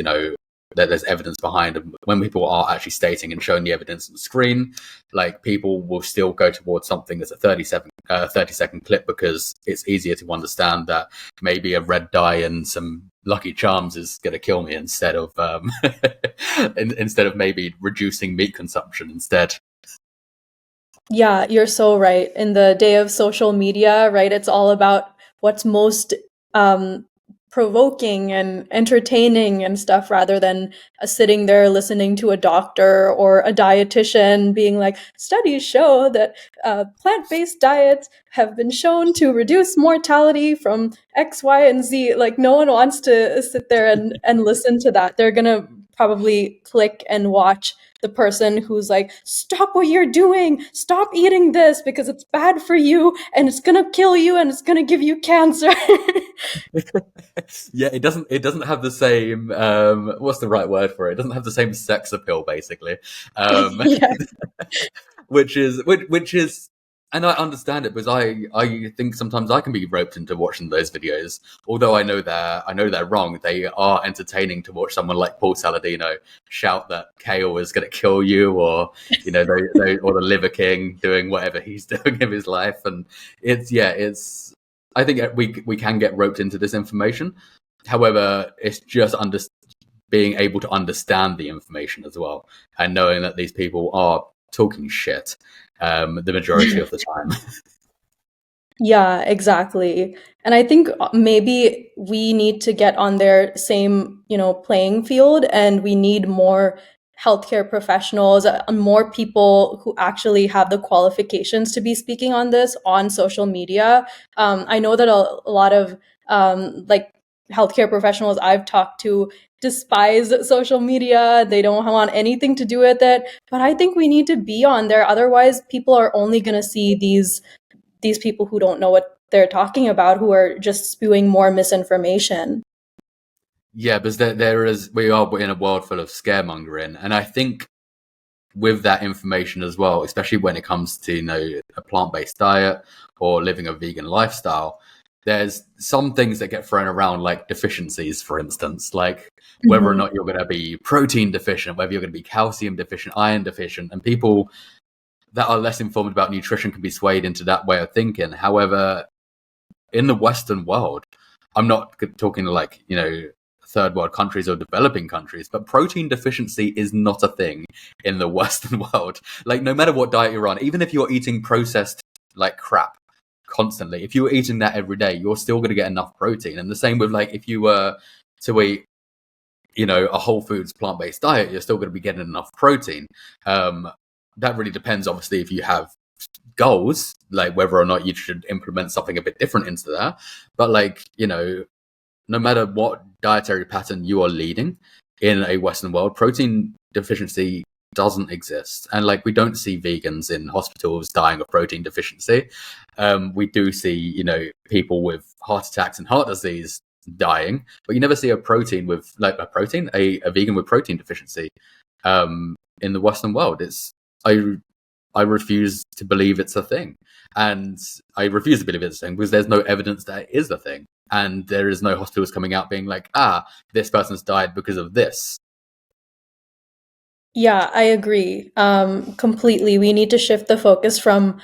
that there's evidence behind. And when people are actually stating and showing the evidence on the screen, like, people will still go towards something that's a 30-second clip, because it's easier to understand that maybe a red dye and some Lucky Charms is going to kill me, instead of instead of maybe reducing meat consumption instead. Yeah, you're so right. In the day of social media, right, it's all about what's most provoking and entertaining and stuff, rather than sitting there listening to a doctor or a dietitian being like, studies show that plant-based diets have been shown to reduce mortality from X, Y, and Z. Like, no one wants to sit there and listen to that. They're gonna probably click and watch the person who's like, stop what you're doing, stop eating this because it's bad for you and it's gonna kill you and it's gonna give you cancer. Yeah, it doesn't have the same what's the right word for it? It doesn't have the same sex appeal, basically. Yeah. which is and I understand it, because I think sometimes I can be roped into watching those videos. Although I know they're wrong, they are entertaining to watch someone like Paul Saladino shout that kale is going to kill you, or or the Liver King doing whatever he's doing in his life. And it's I think we can get roped into this information. However, it's just being able to understand the information as well, and knowing that these people are talking shit the majority of the time. Yeah, exactly. And I think maybe we need to get on their same, playing field, and we need more healthcare professionals, more people who actually have the qualifications to be speaking on this on social media. I know that a lot of like healthcare professionals I've talked to despise social media. They don't want anything to do with it. But I think we need to be on there. Otherwise, people are only going to see these people who don't know what they're talking about, who are just spewing more misinformation. Yeah, because we are in a world full of scaremongering, and I think with that information as well, especially when it comes to a plant-based diet or living a vegan lifestyle, there's some things that get thrown around, like deficiencies, for instance, like whether or not you're going to be protein deficient, whether you're going to be calcium deficient, iron deficient, and people that are less informed about nutrition can be swayed into that way of thinking. However, in the Western world, I'm not talking like, third world countries or developing countries, but protein deficiency is not a thing in the Western world. Like, no matter what diet you're on, even if you're eating processed like crap constantly, if you were eating that every day, you're still going to get enough protein. And the same with, like, if you were to eat a whole foods plant-based diet, you're still going to be getting enough protein. That really depends, obviously, if you have goals, like whether or not you should implement something a bit different into that. But like, no matter what dietary pattern you are leading, in a Western world, protein deficiency doesn't exist. And like, we don't see vegans in hospitals dying of protein deficiency. We do see, people with heart attacks and heart disease dying, but you never see a vegan with protein deficiency in the Western world. I refuse to believe it's a thing. And I refuse to believe it's a thing because there's no evidence that it is a thing. And there is no hospitals coming out being like, this person's died because of this. Yeah, I agree completely. We need to shift the focus from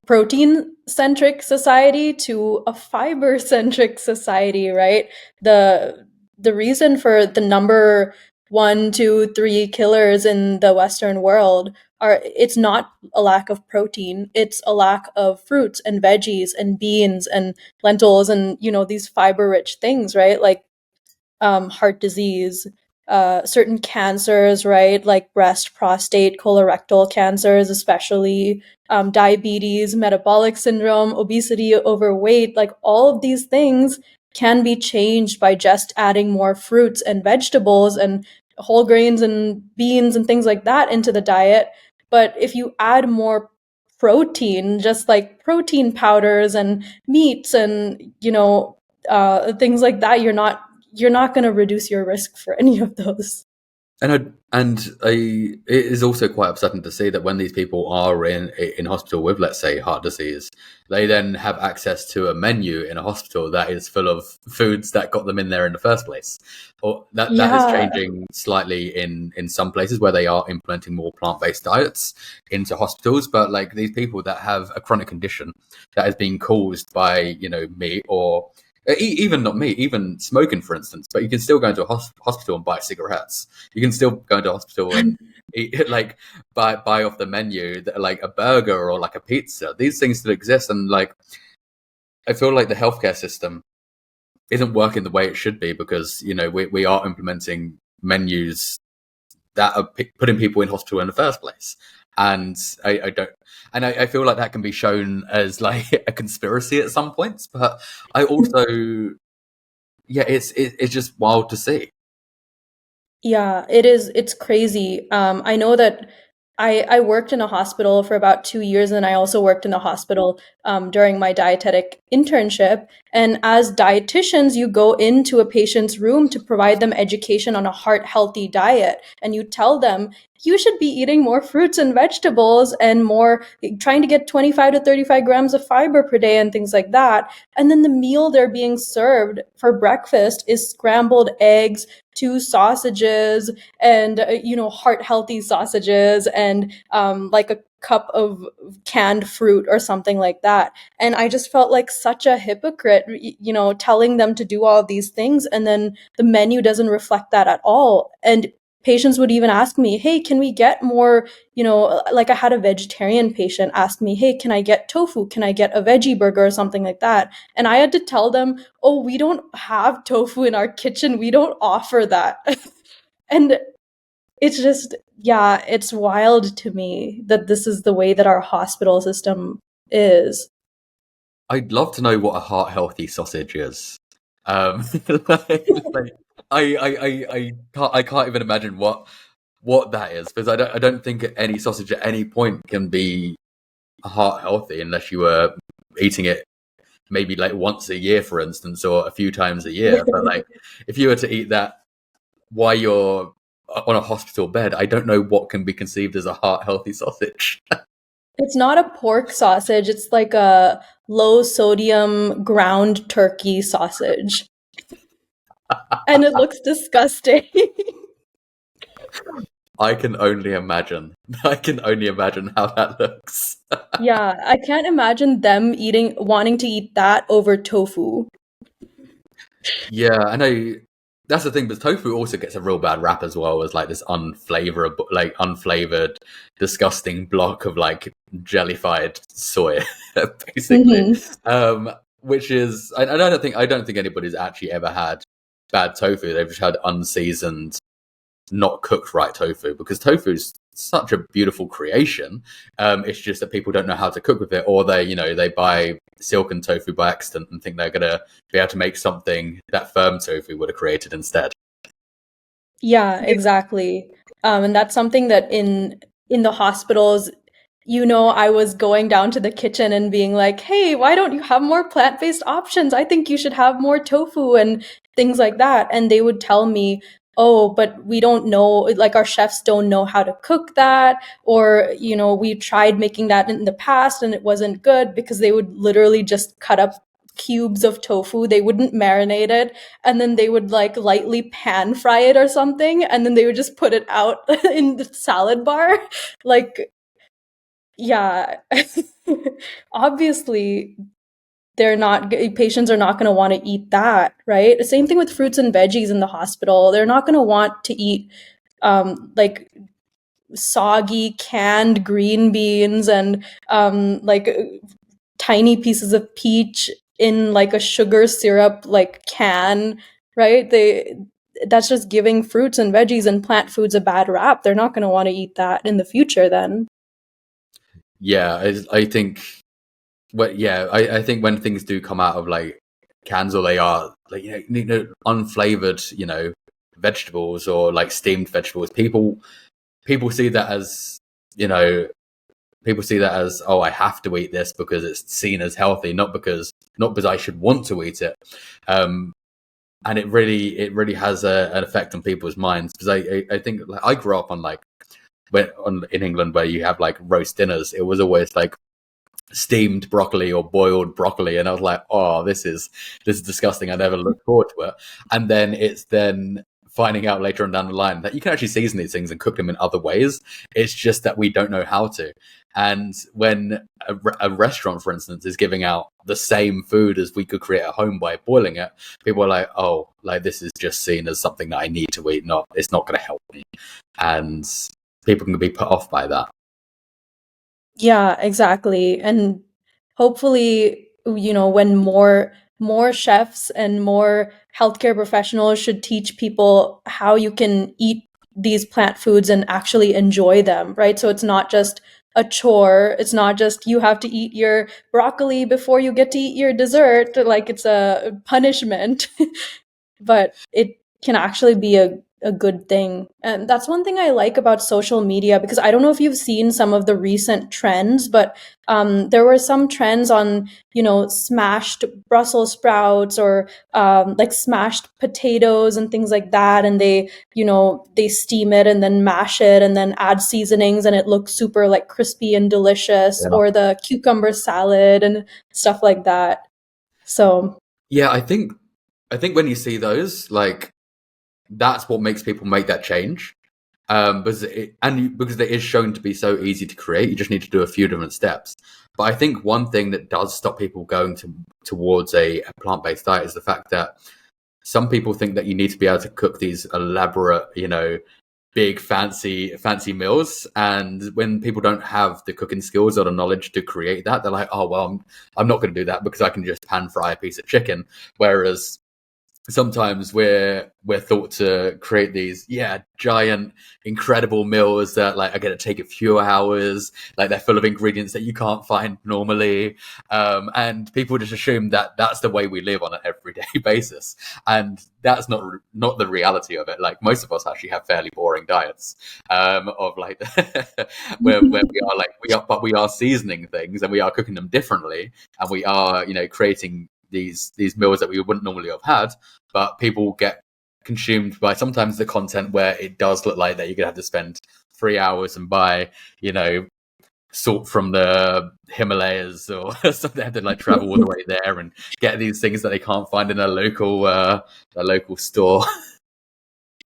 protein-centric society to a fiber-centric society, right? The reason for the number one, two, three killers in the Western world it's not a lack of protein, it's a lack of fruits and veggies and beans and lentils and these fiber-rich things, right? Like heart disease, certain cancers, right? Like breast, prostate, colorectal cancers, especially diabetes, metabolic syndrome, obesity, overweight. Like all of these things can be changed by just adding more fruits and vegetables and whole grains and beans and things like that into the diet. But if you add more protein, just like protein powders and meats and things like that, you're not going to reduce your risk for any of those. It is also quite upsetting to see that when these people are in hospital with, let's say, heart disease, they then have access to a menu in a hospital that is full of foods that got them in there in the first place. Or that is Yeah. changing slightly in some places where they are implementing more plant-based diets into hospitals. But like, these people that have a chronic condition that is being caused by meat or even not meat, even smoking, for instance, but you can still go into a hospital and buy cigarettes. You can still go into a hospital and eat, like buy off the menu, like a burger or like a pizza. These things still exist, and like, I feel like the healthcare system isn't working the way it should be because we are implementing menus that are putting people in hospital in the first place. And I don't, and I feel like that can be shown as like a conspiracy at some points, but I also, yeah, it's just wild to see. Yeah, it is. It's crazy. I know that I worked in a hospital for about 2 years, and I also worked in a hospital during my dietetic internship. And as dietitians, you go into a patient's room to provide them education on a heart healthy diet, and you tell them you should be eating more fruits and vegetables and more trying to get 25 to 35 grams of fiber per day and things like that. And then the meal they're being served for breakfast is scrambled eggs, two sausages, and heart healthy sausages, and like a cup of canned fruit or something like that. And I just felt like such a hypocrite, telling them to do all of these things, and then the menu doesn't reflect that at all. And patients would even ask me, hey, can we get more, like I had a vegetarian patient ask me, hey, can I get tofu, can I get a veggie burger or something like that? And I had to tell them, oh, we don't have tofu in our kitchen, we don't offer that. And it's just, yeah, it's wild to me that this is the way that our hospital system is. I'd love to know what a heart healthy sausage is. Like, I can't even imagine what that is, because I don't think any sausage at any point can be heart healthy unless you were eating it maybe like once a year, for instance, or a few times a year. But like, if you were to eat that while you're on a hospital bed, I don't know what can be conceived as a heart healthy sausage. It's not a pork sausage, it's like a low sodium ground turkey sausage. And it looks disgusting. I can only imagine. I can only imagine how that looks. Yeah, I can't imagine them wanting to eat that over tofu. Yeah, I know. That's the thing, but tofu also gets a real bad rap as well as like this unflavored, disgusting block of like jellified soy, basically. Hmm. Which is, I don't think anybody's actually ever had bad tofu. They've just had unseasoned, not cooked right tofu, because tofu is such a beautiful creation. It's just that people don't know how to cook with it, or they buy silken tofu by accident and think they're gonna be able to make something that firm tofu would have created instead. Yeah, exactly. And that's something that in the hospitals, I was going down to the kitchen and being like, "Hey, why don't you have more plant-based options? I think you should have more tofu and things like that." And they would tell me, "Oh, but we don't know, like our chefs don't know how to cook that, or, we tried making that in the past and it wasn't good," because they would literally just cut up cubes of tofu. They wouldn't marinate it, and then they would like lightly pan fry it or something, and then they would just put it out in the salad bar. Like, yeah. Obviously, patients are not going to want to eat that, right? Same thing with fruits and veggies in the hospital. They're not going to want to eat like soggy canned green beans and like tiny pieces of peach in like a sugar syrup like can, right? That's just giving fruits and veggies and plant foods a bad rap. They're not going to want to eat that in the future then. Yeah, I think. Well, yeah, I think when things do come out of like cans, or they are like unflavored, vegetables or like steamed vegetables, people see that as you know people see that as, oh, I have to eat this because it's seen as healthy, not because I should want to eat it. Um, and it really has an effect on people's minds, because I think, like, I grew up on like in England, where you have like roast dinners. It was always like steamed broccoli or boiled broccoli, and I was like, oh, this is disgusting. I never looked forward to it. And then finding out later on down the line that you can actually season these things and cook them in other ways. It's just that we don't know how to. And when a restaurant, for instance, is giving out the same food as we could create at home by boiling it, people are like, oh, like, this is just seen as something that I need to eat, not it's not going to help me. And people can be put off by that. Yeah, exactly. And hopefully, when more chefs and more healthcare professionals should teach people how you can eat these plant foods and actually enjoy them, right? So it's not just a chore. It's not just you have to eat your broccoli before you get to eat your dessert, like it's a punishment. But it can actually be a good thing. And that's one thing I like about social media, because I don't know if you've seen some of the recent trends, but there were some trends on, smashed Brussels sprouts or like smashed potatoes and things like that. And they steam it and then mash it and then add seasonings and it looks super like crispy and delicious, Yeah. or the cucumber salad and stuff like that. So, Yeah, I think when you see those, like, that's what makes people make that change. Because it is shown to be so easy to create, you just need to do a few different steps. But I think one thing that does stop people going towards a plant-based diet is the fact that some people think that you need to be able to cook these elaborate, big fancy meals, and when people don't have the cooking skills or the knowledge to create that, they're like, oh well, I'm not going to do that because I can just pan fry a piece of chicken. Whereas sometimes we're thought to create these, giant, incredible meals that, like, are going to take a few hours, like they're full of ingredients that you can't find normally. And people just assume that that's the way we live on an everyday basis, and that's not the reality of it. Like, most of us actually have fairly boring diets, of like where we are seasoning things, and we are cooking them differently, and we are, creating these meals that we wouldn't normally have had. But people get consumed by sometimes the content where it does look like that you're gonna have to spend 3 hours and buy, salt from the Himalayas or something. They have to like travel all the way there and get these things that they can't find in a local store.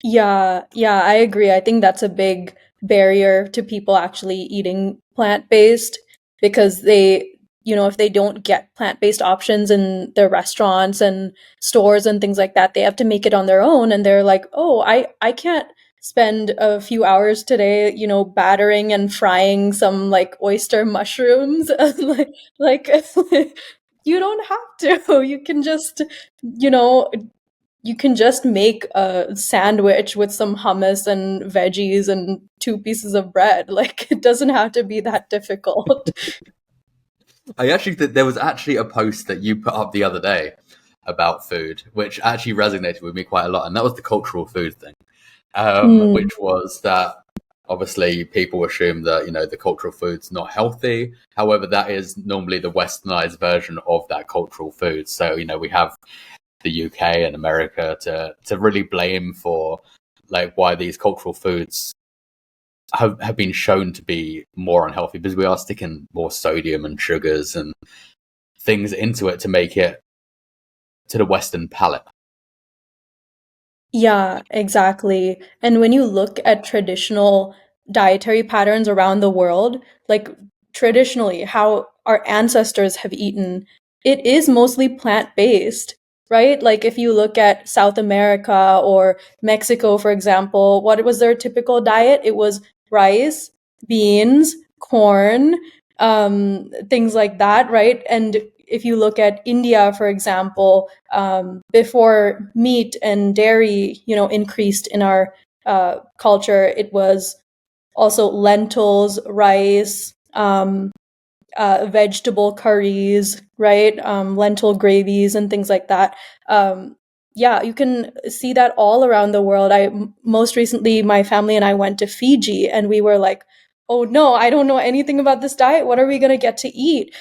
yeah, yeah, I agree. I think that's a big barrier to people actually eating plant-based, because if they don't get plant-based options in their restaurants and stores and things like that, they have to make it on their own, and they're like, "Oh, I can't spend a few hours today, battering and frying some like oyster mushrooms." like you don't have to. You know, you can just make a sandwich with some hummus and veggies and two pieces of bread. Like, it doesn't have to be that difficult. I actually think there was actually a post that you put up the other day about food, which actually resonated with me quite a lot, and that was the cultural food thing. Mm. which was that obviously people assume that the cultural food's not healthy. However, that is normally the westernized version of that cultural food. So we have the UK and America to really blame for like why these cultural foods have been shown to be more unhealthy, because we are sticking more sodium and sugars and things into it to make it to the Western palate. Yeah, exactly. And when you look at traditional dietary patterns around the world, like traditionally how our ancestors have eaten, it is mostly plant-based, right? Like if you look at South America or Mexico, for example, what was their typical diet? It was rice, beans, corn, things like that, right? And if you look at India, for example, before meat and dairy, increased in our culture, it was also lentils, rice, vegetable curries, right? Lentil gravies and things like that. Yeah, you can see that all around the world. Most recently, my family and I went to Fiji, and we were like, "Oh no, I don't know anything about this diet. What are we gonna get to eat?"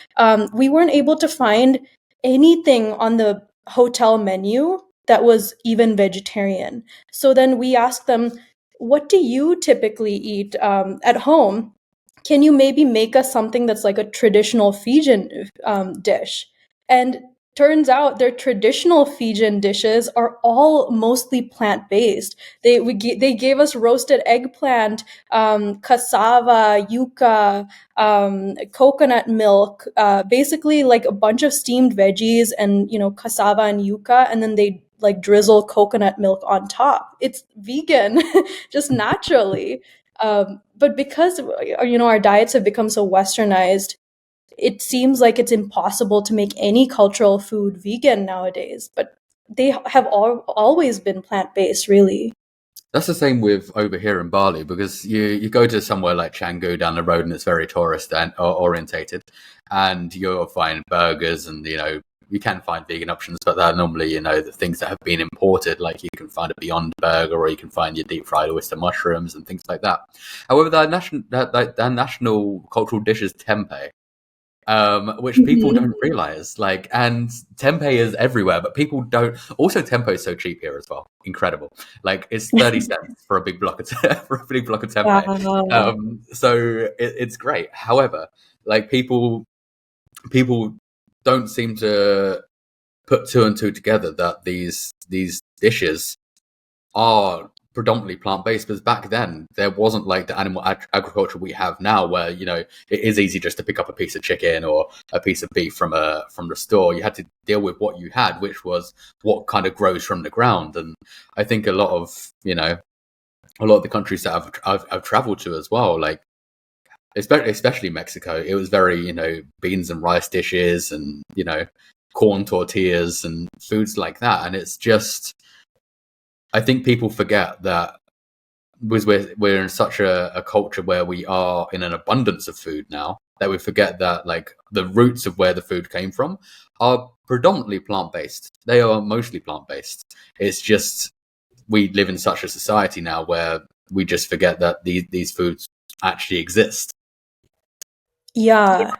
We weren't able to find anything on the hotel menu that was even vegetarian. So then we asked them, "What do you typically eat at home? Can you maybe make us something that's like a traditional Fijian dish?" And turns out their traditional Fijian dishes are all mostly plant based. They gave us roasted eggplant, cassava, yuca, coconut milk, basically like a bunch of steamed veggies and cassava and yuca, and then they like drizzle coconut milk on top. It's vegan, just naturally. But because our diets have become so westernized, it seems like it's impossible to make any cultural food vegan nowadays. But they have always been plant based, really. That's the same with over here in Bali, because you go to somewhere like Canggu down the road and it's very tourist and orientated, and you'll find burgers and you can find vegan options, but they're normally the things that have been imported. Like you can find a Beyond Burger, or you can find your deep fried oyster mushrooms and things like that. However, their national cultural dish is tempeh, which people Mhm. don't realize. And tempeh is everywhere, but people don't. Also, tempeh is so cheap here as well. Incredible. Like it's 30 cents for a big block of for a big block of tempeh. Wow. So it's great. However, like people don't seem to put two and two together that these dishes are predominantly plant-based, because back then there wasn't like the animal agriculture we have now, where it is easy just to pick up a piece of chicken or a piece of beef from the store. You had to deal with what you had, which was what kind of grows from the ground. And I think a lot of the countries that I've traveled to as well, like especially Mexico, it was very beans and rice dishes and corn tortillas and foods like that. And it's just, I think people forget that, because we're in such a culture where we are in an abundance of food now, that we forget that like the roots of where the food came from are predominantly plant based. They are mostly plant based. It's just we live in such a society now where we just forget that these foods actually exist. Yeah,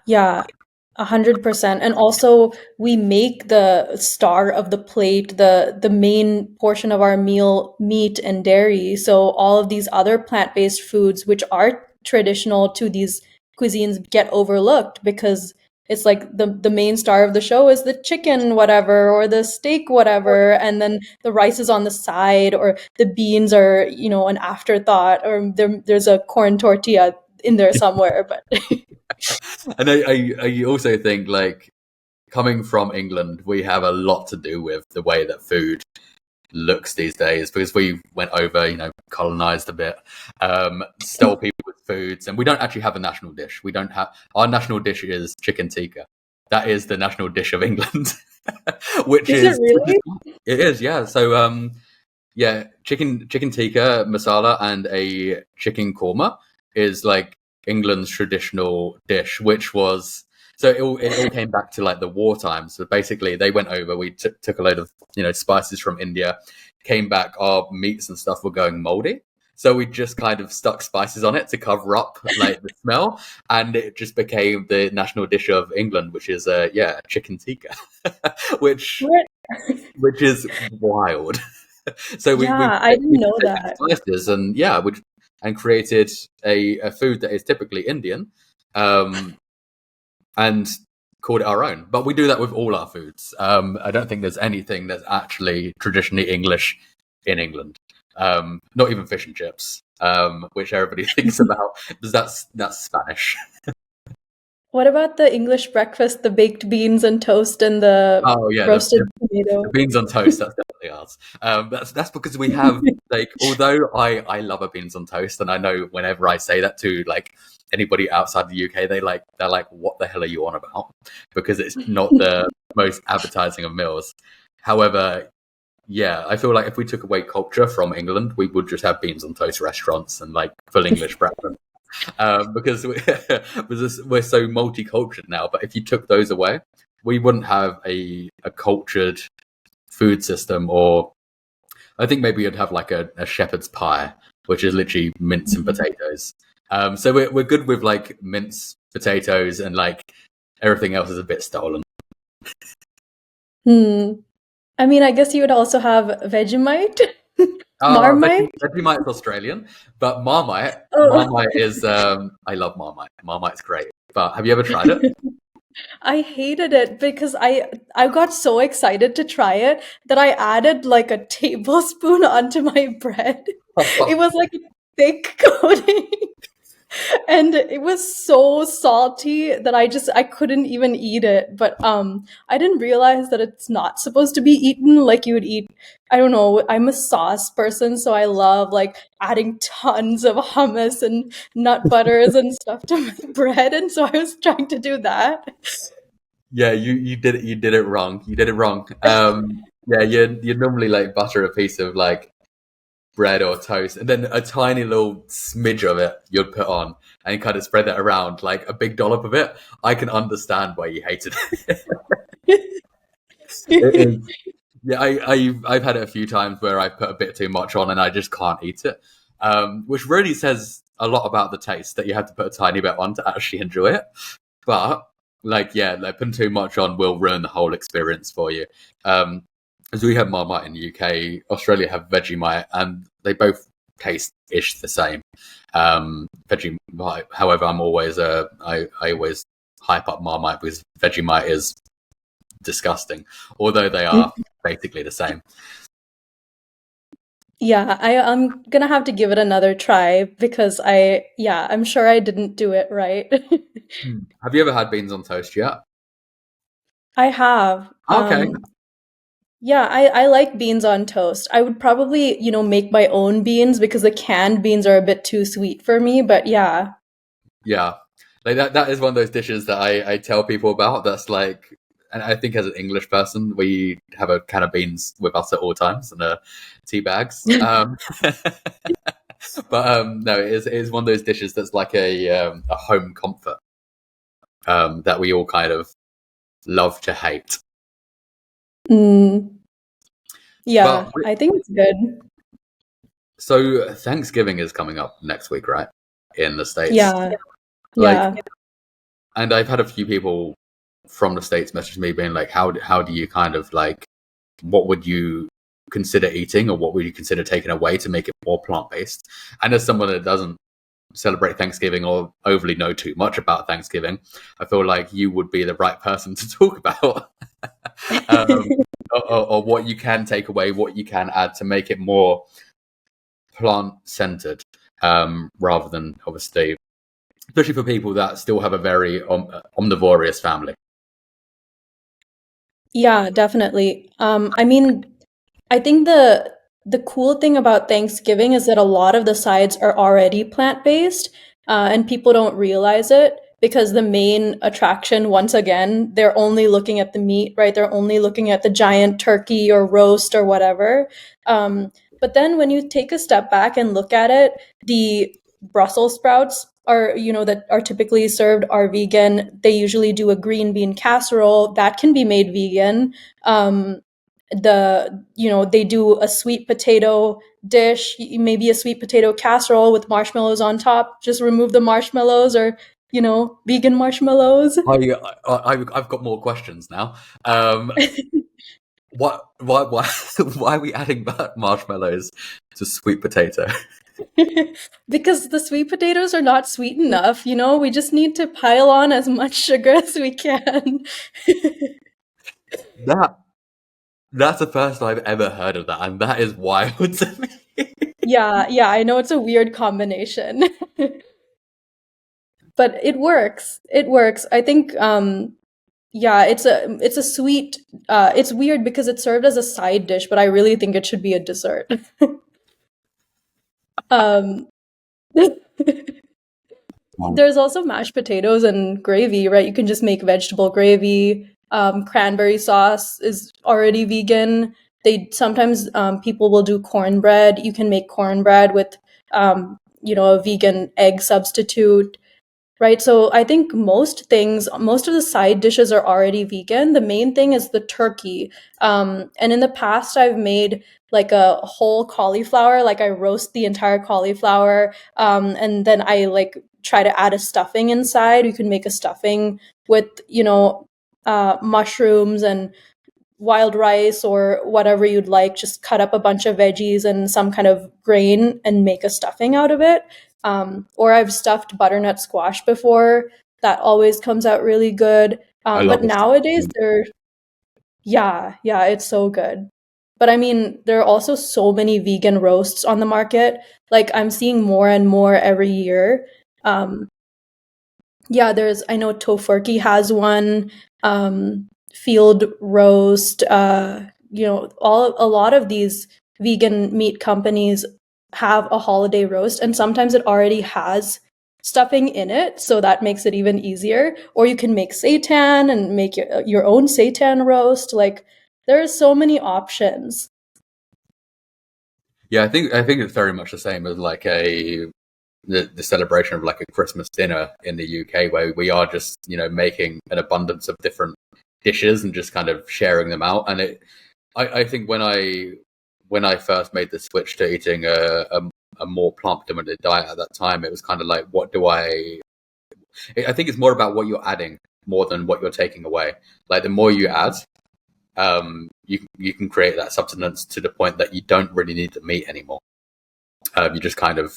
100%. And also, we make the star of the plate, the main portion of our meal, meat and dairy. So all of these other plant-based foods, which are traditional to these cuisines, get overlooked because it's like the main star of the show is the chicken whatever or the steak whatever, and then the rice is on the side, or the beans are an afterthought, or there's a corn tortilla in there somewhere. But And I also think, like, coming from England, we have a lot to do with the way that food looks these days, because we went over, colonized a bit, stole people with foods, and we don't actually have a national dish. We don't have Our national dish is chicken tikka. That is the national dish of England, which is it is really? it is, yeah. So yeah, chicken tikka masala and a chicken korma is like England's traditional dish, which was, so it all came back to like the war times. So basically, they went over. We took a load of spices from India, came back, our meats and stuff were going moldy. So we just kind of stuck spices on it to cover up like the smell, and it just became the national dish of England, which is chicken tikka, which What? which is wild. So we Yeah, I didn't know taken that. spices and created a food that is typically Indian, and called it our own. But we do that with all our foods. I don't think there's anything that's actually traditionally English in England. Not even fish and chips, which everybody thinks about, because that's Spanish. What about the English breakfast, the baked beans and toast and the Oh yeah, roasted the tomato? beans on toast. That's definitely ours. That's because we have like, although I love a beans on toast, and I know whenever I say that to like anybody outside the UK, they're like, what the hell are you on about? Because it's not the most appetizing of meals. However, yeah, I feel like if we took away culture from England, we would just have beans on toast restaurants and like full English breakfast. Because we're so multicultural now. But if you took those away, we wouldn't have a cultured food system. Or I think maybe you'd have like a shepherd's pie, which is literally mince and potatoes. So we're good with like mince, potatoes, and like everything else is a bit stolen. Hmm. I mean, I guess you would also have Vegemite, Marmite. Vegemite's Australian, but Oh. Marmite is I love Marmite. Marmite's great. But have you ever tried it? I hated it because I got so excited to try it that I added like a tablespoon onto my bread. It was like a thick coating. And it was so salty that I couldn't even eat it. But I didn't realize that it's not supposed to be eaten like you would eat. I don't know. I'm a sauce person, so I love like adding tons of hummus and nut butters and stuff to my bread, and so I was trying to do that. Yeah, you did it wrong. You did it wrong. Yeah, you normally like butter a piece of like bread or toast, and then a tiny little smidge of it you'd put on, and kind of spread that around like a big dollop of it. I can understand why you hated it. It is. Yeah, I've had it a few times where I put a bit too much on and I just can't eat it. Which really says a lot about the taste, that you have to put a tiny bit on to actually enjoy it. But like, yeah, like putting too much on will ruin the whole experience for you. As we have Marmite in the UK, Australia have Vegemite, and they both taste ish the same. Vegemite, however, I always hype up Marmite because Vegemite is disgusting, although they are basically the same. Yeah, I'm gonna have to give it another try because I'm sure I didn't do it right. Have you ever had beans on toast yet? I have. Okay. Yeah, I like beans on toast. I would probably, make my own beans because the canned beans are a bit too sweet for me, but yeah. Yeah. Like that is one of those dishes that I tell people about. That's like, and I think as an English person, we have a can of beans with us at all times and tea bags. But no, it is one of those dishes that's like a home comfort, that we all kind of love to hate. Mm, But yeah, I think it's good. so Thanksgiving is coming up next week, right? In the States. Yeah, Like, yeah. and I've had a few people from the States message me being like, how do you kind of like, what would you consider eating or what would you consider taking away to make it more plant-based? And as someone that doesn't celebrate Thanksgiving or overly know too much about Thanksgiving, I feel like you would be the right person to talk about. um, or what you can take away, what you can add to make it more plant-centered, rather than obviously, especially for people that still have a very omnivorous family. Yeah, definitely. I mean, I think the cool thing about Thanksgiving is that a lot of the sides are already plant-based, and people don't realize it because the main attraction, once again, they're only looking at the meat, right? They're only looking at the giant turkey or roast or whatever. But then when you take a step back and look at it, the Brussels sprouts that are typically served are vegan. They usually do a green bean casserole that can be made vegan. Um, they do a sweet potato dish, maybe a sweet potato casserole with marshmallows on top. Just remove the marshmallows, or vegan marshmallows. I've got more questions now. Why why are we adding marshmallows to sweet potato? Because the sweet potatoes are not sweet enough, we just need to pile on as much sugar as we can. That that's the first I've ever heard of that, and that is wild to me. Yeah, I know it's a weird combination. But it works. It works. I think yeah, it's a sweet it's weird because it's served as a side dish, but I really think it should be a dessert. um There's also mashed potatoes and gravy, right? You can just make vegetable gravy. Cranberry sauce is already vegan. They sometimes people will do cornbread. You can make cornbread with a vegan egg substitute. Right. So I think most of the side dishes are already vegan. The main thing is the turkey. And in the past, I've made like a whole cauliflower, like I roast the entire cauliflower. And then I like try to add a stuffing inside. You can make a stuffing with, mushrooms and wild rice or whatever you'd like. Just cut up a bunch of veggies and some kind of grain and make a stuffing out of it. Or I've stuffed butternut squash before. That always comes out really good. I But love this stuff. nowadays, yeah, it's so good. But I mean, there are also so many vegan roasts on the market. Like I'm seeing more and more every year. Um, yeah, I know Tofurkey has one, Field Roast, a lot of these vegan meat companies have a holiday roast, and sometimes it already has stuffing in it, so that makes it even easier. Or you can make seitan and make your own seitan roast. Like there are so many options. Yeah, I think it's very much the same as like the celebration of like a Christmas dinner in the UK, where we are just making an abundance of different dishes and just kind of sharing them out. And I think when I first made the switch to eating a more plant dominant diet at that time, it was kind of like, what do I think it's more about what you're adding more than what you're taking away. Like the more you add, you can create that substance to the point that you don't really need the meat anymore. You just kind of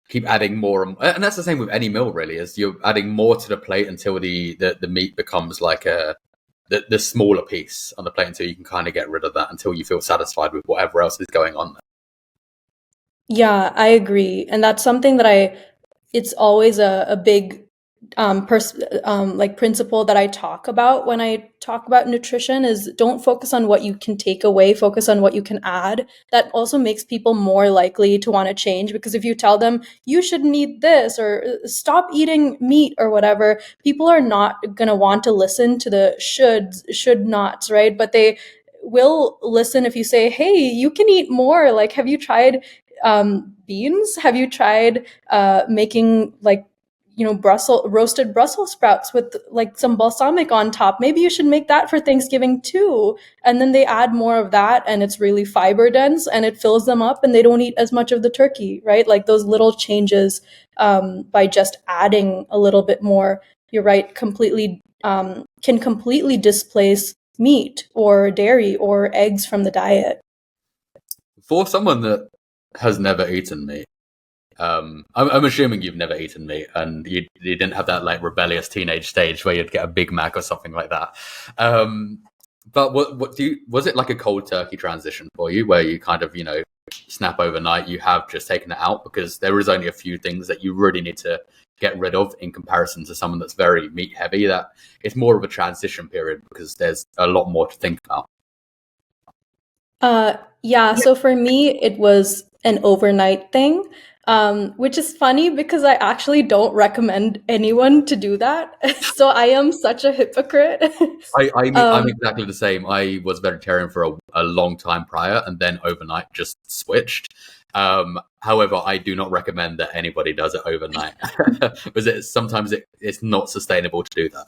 keep adding more, and that's the same with any meal really. Is you're adding more to the plate until the meat becomes like the smaller piece on the plate, until you can kind of get rid of that, until you feel satisfied with whatever else is going on there. Yeah, I agree. And that's something that it's always a big like principle that I talk about when I talk about nutrition is don't focus on what you can take away, focus on what you can add. That also makes people more likely to want to change, because if you tell them you shouldn't eat this or stop eating meat or whatever, people are not going to want to listen to the should nots, right? But they will listen if you say, hey, you can eat more. Like, have you tried beans? Have you tried making like roasted Brussels sprouts with like some balsamic on top? Maybe you should make that for Thanksgiving too. And then they add more of that, and it's really fiber dense and it fills them up, and they don't eat as much of the turkey, right? Like those little changes, by just adding a little bit more, you're right, can completely displace meat or dairy or eggs from the diet. For someone that has never eaten meat, I'm assuming you've never eaten meat, and you didn't have that like rebellious teenage stage where you'd get a Big Mac or something like that. But was it like a cold turkey transition for you, where you kind of snap overnight? You have just taken it out because there is only a few things that you really need to get rid of in comparison to someone that's very meat heavy. That it's more of a transition period because there's a lot more to think about. Yeah, so for me, it was an overnight thing, which is funny because I actually don't recommend anyone to do that. So I am such a hypocrite. I'm um, exactly the same. I was vegetarian for a long time prior, and then overnight just switched. However, I do not recommend that anybody does it overnight because sometimes it's not sustainable to do that.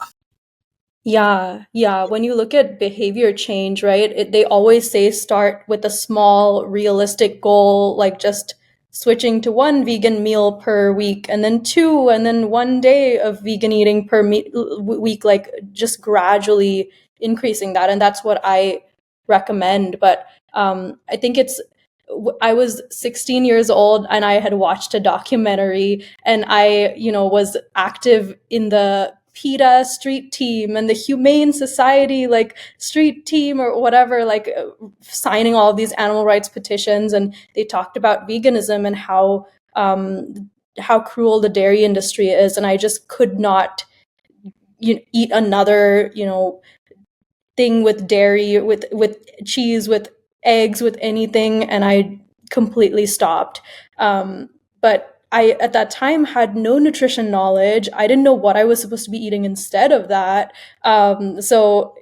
Yeah. When you look at behavior change, right, they always say start with a small, realistic goal, like just switching to one vegan meal per week, and then two, and then 1 day of vegan eating per week, like just gradually increasing that. And that's what I recommend. But I think I was 16 years old and I had watched a documentary, and I, was active in the PETA street team and the Humane Society like street team or whatever, like signing all of these animal rights petitions. And they talked about veganism and how cruel the dairy industry is. And I just could not eat another, thing with dairy, with cheese, with eggs, with anything, and I completely stopped. But I at that time had no nutrition knowledge. I didn't know what I was supposed to be eating instead of that. So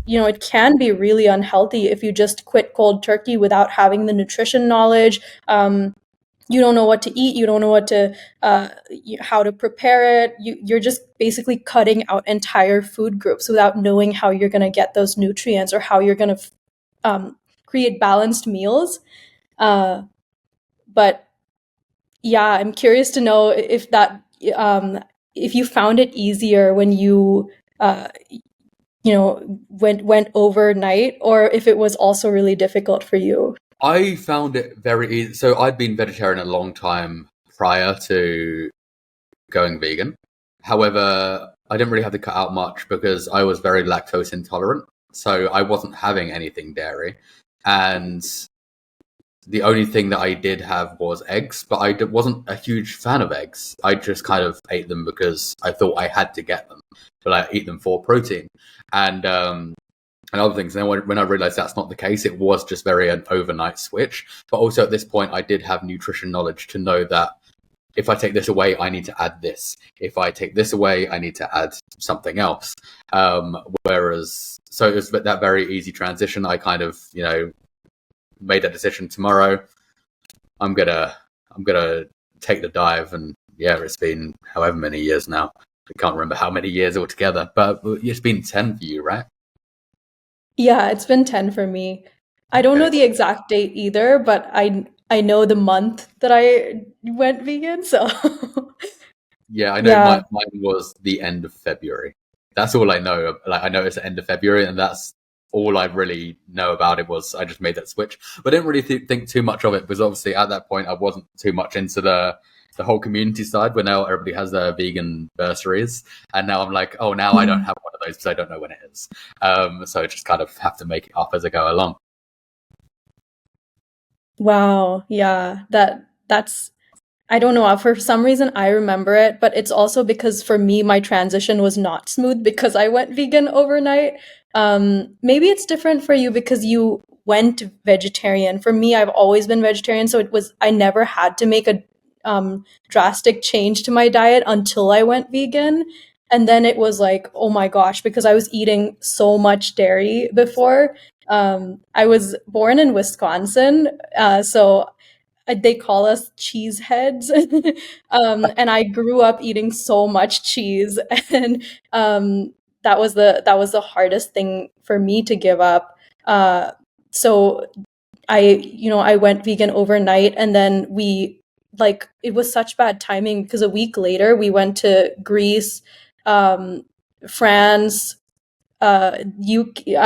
it can be really unhealthy if you just quit cold turkey without having the nutrition knowledge. You don't know what to eat, you don't know how to prepare it. You're just basically cutting out entire food groups without knowing how you're going to get those nutrients or how you're going to create balanced meals. But yeah, I'm curious to know um, if you found it easier when you went overnight, or if it was also really difficult for you. I found it very easy. So I'd been vegetarian a long time prior to going vegan. However, I didn't really have to cut out much because I was very lactose intolerant. So I wasn't having anything dairy. And the only thing that I did have was eggs, but I wasn't a huge fan of eggs. I just kind of ate them because I thought I had to get them, but I eat them for protein. And other things. And then when I realized that's not the case, it was just very an overnight switch. But also at this point, I did have nutrition knowledge to know that if I take this away, I need to add this. If I take this away, I need to add something else. So it was that very easy transition. I kind of, made that decision tomorrow. I'm gonna take the dive, and yeah, it's been however many years now. I can't remember how many years altogether, but it's been 10 for you, right? Yeah, it's been 10 for me. I don't know Okay. the exact date either, but I know the month that I went vegan, so Yeah, I know yeah. mine was the end of February. That's all I know. Like I know it's the end of February, and that's all I really know about it. Was I just made that switch, but I didn't really think too much of it because obviously at that point I wasn't too much into the whole community side. Where now everybody has their vegan bursaries, and now I'm like, oh, now I don't Mm. have one of those because I don't know when it is. So I just kind of have to make it up as I go along. Wow, yeah. That's I don't know. For some reason, I remember it, but it's also because for me, my transition was not smooth because I went vegan overnight. Maybe it's different for you because you went vegetarian. For me, I've always been vegetarian, so I never had to make a drastic change to my diet until I went vegan. And then it was like, oh my gosh, because I was eating so much dairy before. I was born in Wisconsin, so they call us cheese heads. And I grew up eating so much cheese, and that was the hardest thing for me to give up. So I went vegan overnight, and then it was such bad timing because a week later we went to Greece, um, France, UK,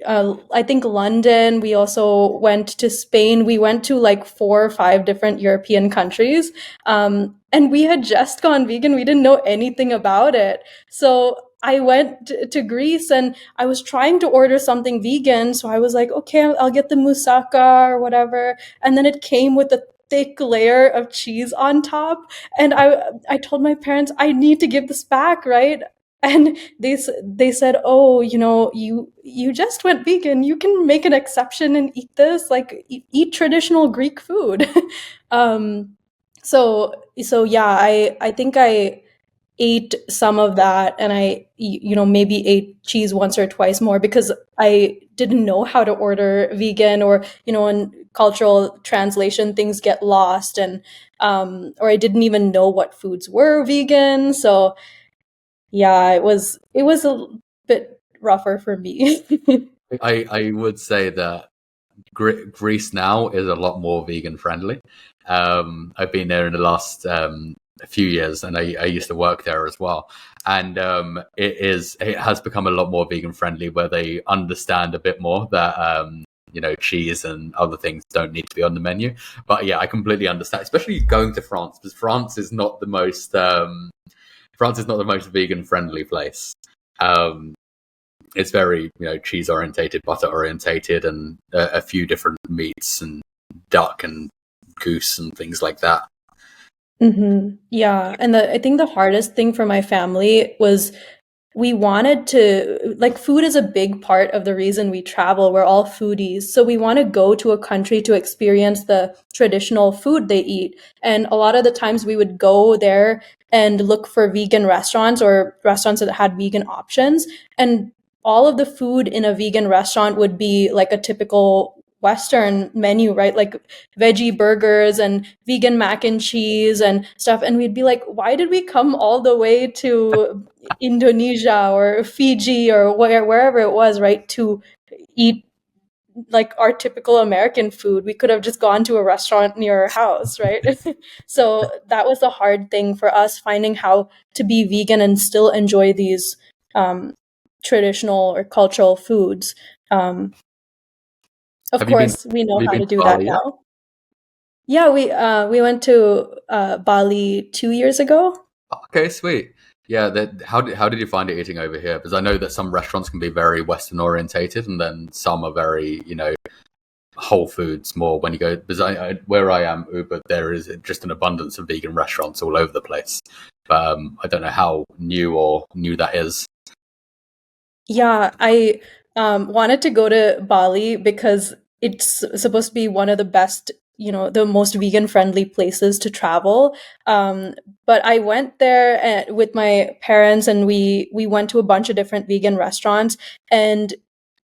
I think London. We also went to Spain. We went to like 4 or 5 different European countries. And we had just gone vegan. We didn't know anything about it. So I went to Greece and I was trying to order something vegan. So I was like, okay, I'll get the moussaka or whatever. And then it came with a thick layer of cheese on top. And I told my parents, I need to give this back, right? And they said, oh, you just went vegan, you can make an exception and eat this, like eat traditional Greek food. um so yeah, I think I ate some of that, and maybe ate cheese once or twice more because I didn't know how to order vegan, or in cultural translation things get lost, and or I didn't even know what foods were vegan. So yeah, it was a bit rougher for me. I would say that Greece now is a lot more vegan friendly. I've been there in the last few years, and I used to work there as well. And it has become a lot more vegan friendly, where they understand a bit more that cheese and other things don't need to be on the menu. But yeah, I completely understand, especially going to France, because France is not the most vegan friendly place. Um, it's very cheese orientated, butter orientated, and a few different meats and duck and goose and things like that. Yeah, and I think the hardest thing for my family was we wanted to, like, food is a big part of the reason we travel. We're all foodies. So we want to go to a country to experience the traditional food they eat. And a lot of the times we would go there and look for vegan restaurants or restaurants that had vegan options. And all of the food in a vegan restaurant would be like a typical Western menu, right? Like veggie burgers and vegan mac and cheese and stuff. And we'd be like, why did we come all the way to Indonesia or Fiji or wherever it was, right, to eat like our typical American food? We could have just gone to a restaurant near our house, right? So that was the hard thing for us, finding how to be vegan and still enjoy these um, traditional or cultural foods. Um, of Have you been course, we know Have you how been to to do that Bali yet? now. Yeah, we went to Bali 2 years ago. Okay, sweet. Yeah, how did you find it eating over here? Because I know that some restaurants can be very Western orientated, and then some are very Whole Foods more. When you go, because where I am, Uber, there is just an abundance of vegan restaurants all over the place. But I don't know how new that is. Yeah, I wanted to go to Bali because it's supposed to be one of the best, the most vegan friendly places to travel. But I went there with my parents, and we went to a bunch of different vegan restaurants, and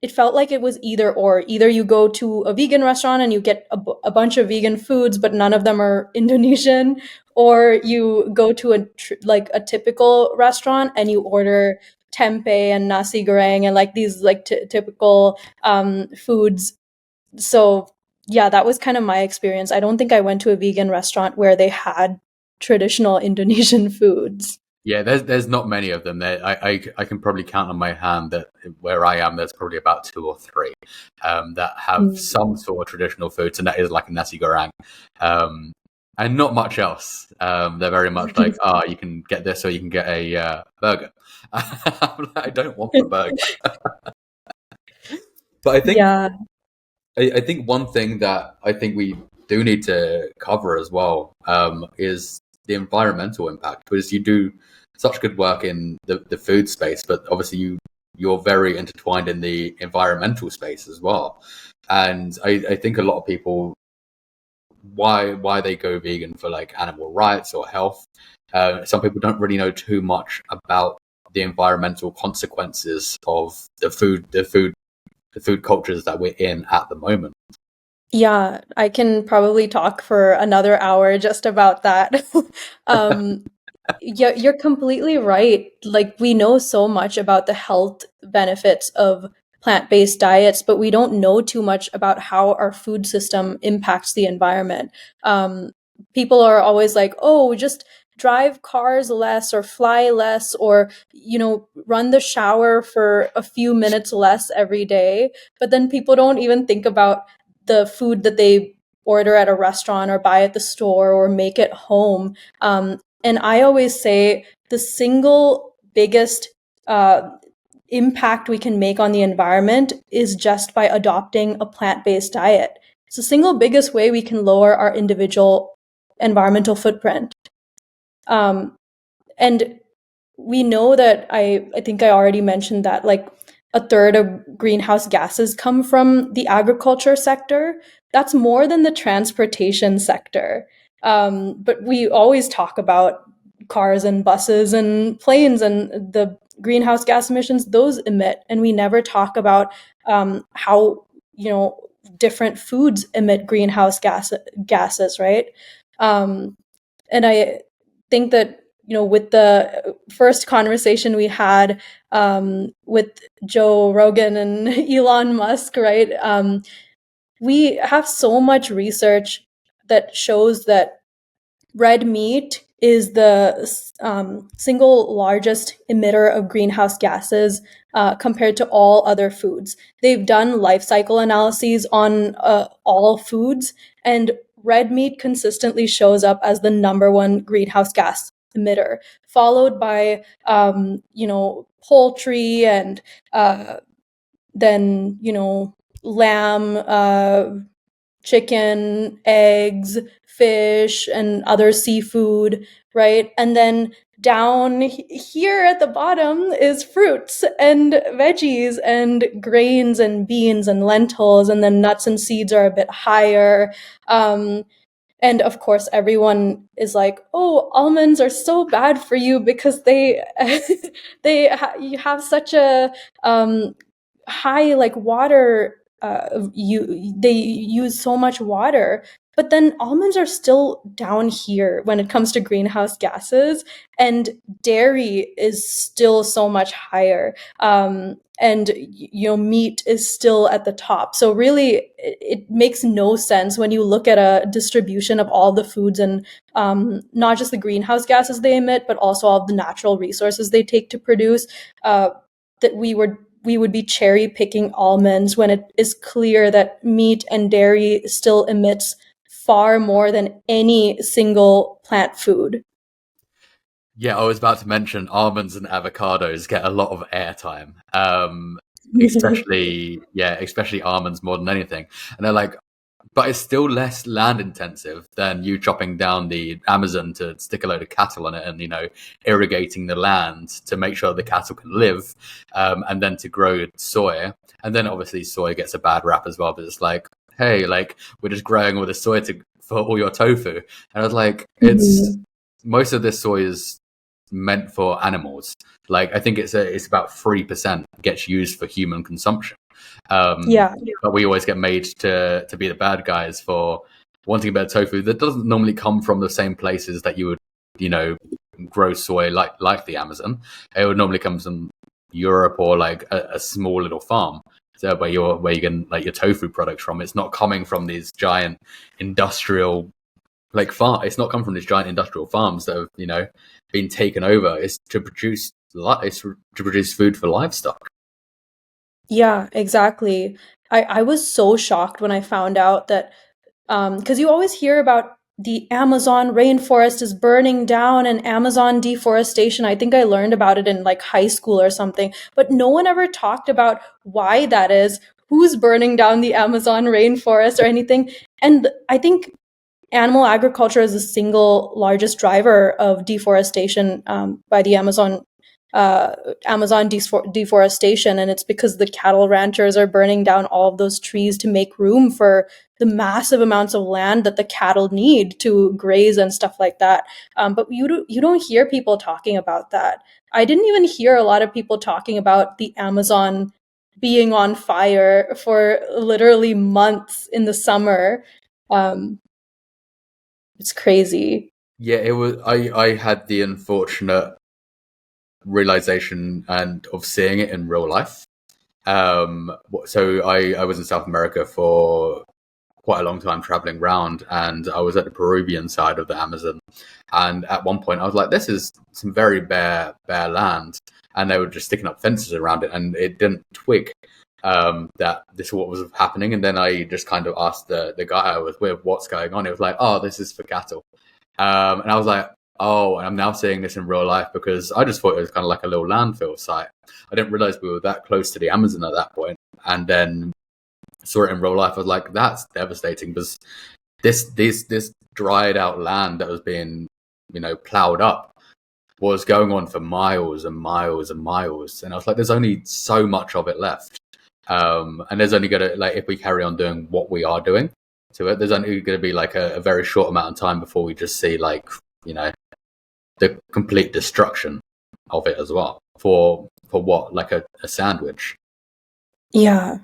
it felt like it was either or. Either you go to a vegan restaurant and you get a bunch of vegan foods, but none of them are Indonesian, or you go to like a typical restaurant and you order tempeh and nasi goreng and like these like typical foods. So yeah, that was kind of my experience. I don't think I went to a vegan restaurant where they had traditional Indonesian foods. Yeah, there's not many of them. I can probably count on my hand that where I am, there's probably about two or three that have Mm. some sort of traditional foods, and that is like a nasi goreng, and not much else. They're very much like, you can get this or you can get a burger. I'm like, I don't want the burger, but Yeah. I think one thing that I think we do need to cover as well is the environmental impact, because you do such good work in the food space, but obviously you're very intertwined in the environmental space as well. And I think a lot of people, why they go vegan for like animal rights or health. Some people don't really know too much about the environmental consequences of the food cultures that we're in at the moment. Yeah, I can probably talk for another hour just about that. um, Yeah, you're completely right. Like, we know so much about the health benefits of plant-based diets, but we don't know too much about how our food system impacts the environment. Um, People are always like, oh, just drive cars less or fly less or, run the shower for a few minutes less every day. But then people don't even think about the food that they order at a restaurant or buy at the store or make at home. And I always say the single biggest uh, impact we can make on the environment is just by adopting a plant based diet. It's the single biggest way we can lower our individual environmental footprint. Um, and we know that I think I already mentioned that like a third of greenhouse gases come from the agriculture sector. That's more than the transportation sector. But we always talk about cars and buses and planes and the greenhouse gas emissions those emit, and we never talk about how different foods emit gases, right? Um, and I think that with the first conversation we had with Joe Rogan and Elon Musk, right? We have so much research that shows that red meat is the single largest emitter of greenhouse gases compared to all other foods. They've done life cycle analyses on all foods, and red meat consistently shows up as the number one greenhouse gas emitter, followed by poultry, and then lamb, chicken, eggs, fish, and other seafood, right? And then down here at the bottom is fruits and veggies and grains and beans and lentils, and then nuts and seeds are a bit higher. And of course, everyone is like, "Oh, almonds are so bad for you because they you have such a high like water, they use so much water." But then almonds are still down here when it comes to greenhouse gases, and dairy is still so much higher. And meat is still at the top. So really, it makes no sense when you look at a distribution of all the foods, and not just the greenhouse gases they emit, but also all the natural resources they take to produce, that we would be cherry picking almonds when it is clear that meat and dairy still emits far more than any single plant food. Yeah, I was about to mention almonds and avocados get a lot of airtime. Especially almonds more than anything. And they're like, but it's still less land intensive than you chopping down the Amazon to stick a load of cattle on it and, irrigating the land to make sure the cattle can live, and then to grow soy. And then obviously soy gets a bad rap as well, but it's like, hey, like we're just growing all the soy for all your tofu. And I was like, most of this soy is meant for animals. Like I think it's about 3% gets used for human consumption. Yeah. But we always get made to be the bad guys for wanting a bit of tofu that doesn't normally come from the same places that you would, grow soy like the Amazon. It would normally come from Europe or like a small little farm. So where you get like your tofu products from. It's not coming from these giant industrial it's not come from these giant industrial farms that have, been taken over. It's to produce food for livestock. Yeah, exactly. I was so shocked when I found out that, because you always hear about the Amazon rainforest is burning down and Amazon deforestation. I think I learned about it in like high school or something, but no one ever talked about why that is, who's burning down the Amazon rainforest or anything. And I think animal agriculture is the single largest driver of deforestation, by the Amazon deforestation, and it's because the cattle ranchers are burning down all of those trees to make room for the massive amounts of land that the cattle need to graze and stuff like that. But you don't hear people talking about that. I didn't even hear a lot of people talking about the Amazon being on fire for literally months in the summer. Um, it's crazy. Yeah, it was. I had the unfortunate realization and of seeing it in real life. So I was in South America for quite a long time, traveling around, and I was at the Peruvian side of the Amazon. And at one point, I was like, "This is some very bare land," and they were just sticking up fences around it, and it didn't twig that this is what was happening. And then I just kind of asked the guy I was with, "What's going on?" It was like, "Oh, this is for cattle," and I was like, "Oh," and I'm now seeing this in real life because I just thought it was kind of like a little landfill site. I didn't realize we were that close to the Amazon at that point, and then saw it in real life. I was like, "That's devastating," because this dried out land that was being plowed up was going on for miles and miles and miles, and I was like, "There's only so much of it left." And there's only going to, if we carry on doing what we are doing to it, there's only going to be like a very short amount of time before we just see the complete destruction of it as well. For what? Like a sandwich. Yeah,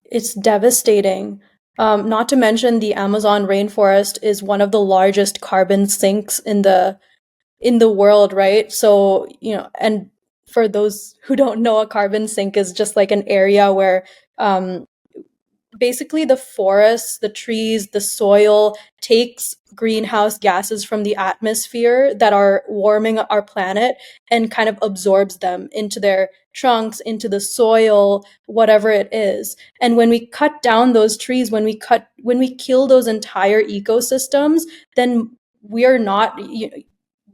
it's devastating. Not to mention the Amazon rainforest is one of the largest carbon sinks in the in the world, right? So, and for those who don't know, a carbon sink is just like an area where basically the forests, the trees, the soil takes greenhouse gases from the atmosphere that are warming our planet and kind of absorbs them into their trunks, into the soil, whatever it is. And when we cut down those trees, when we kill those entire ecosystems, then we are not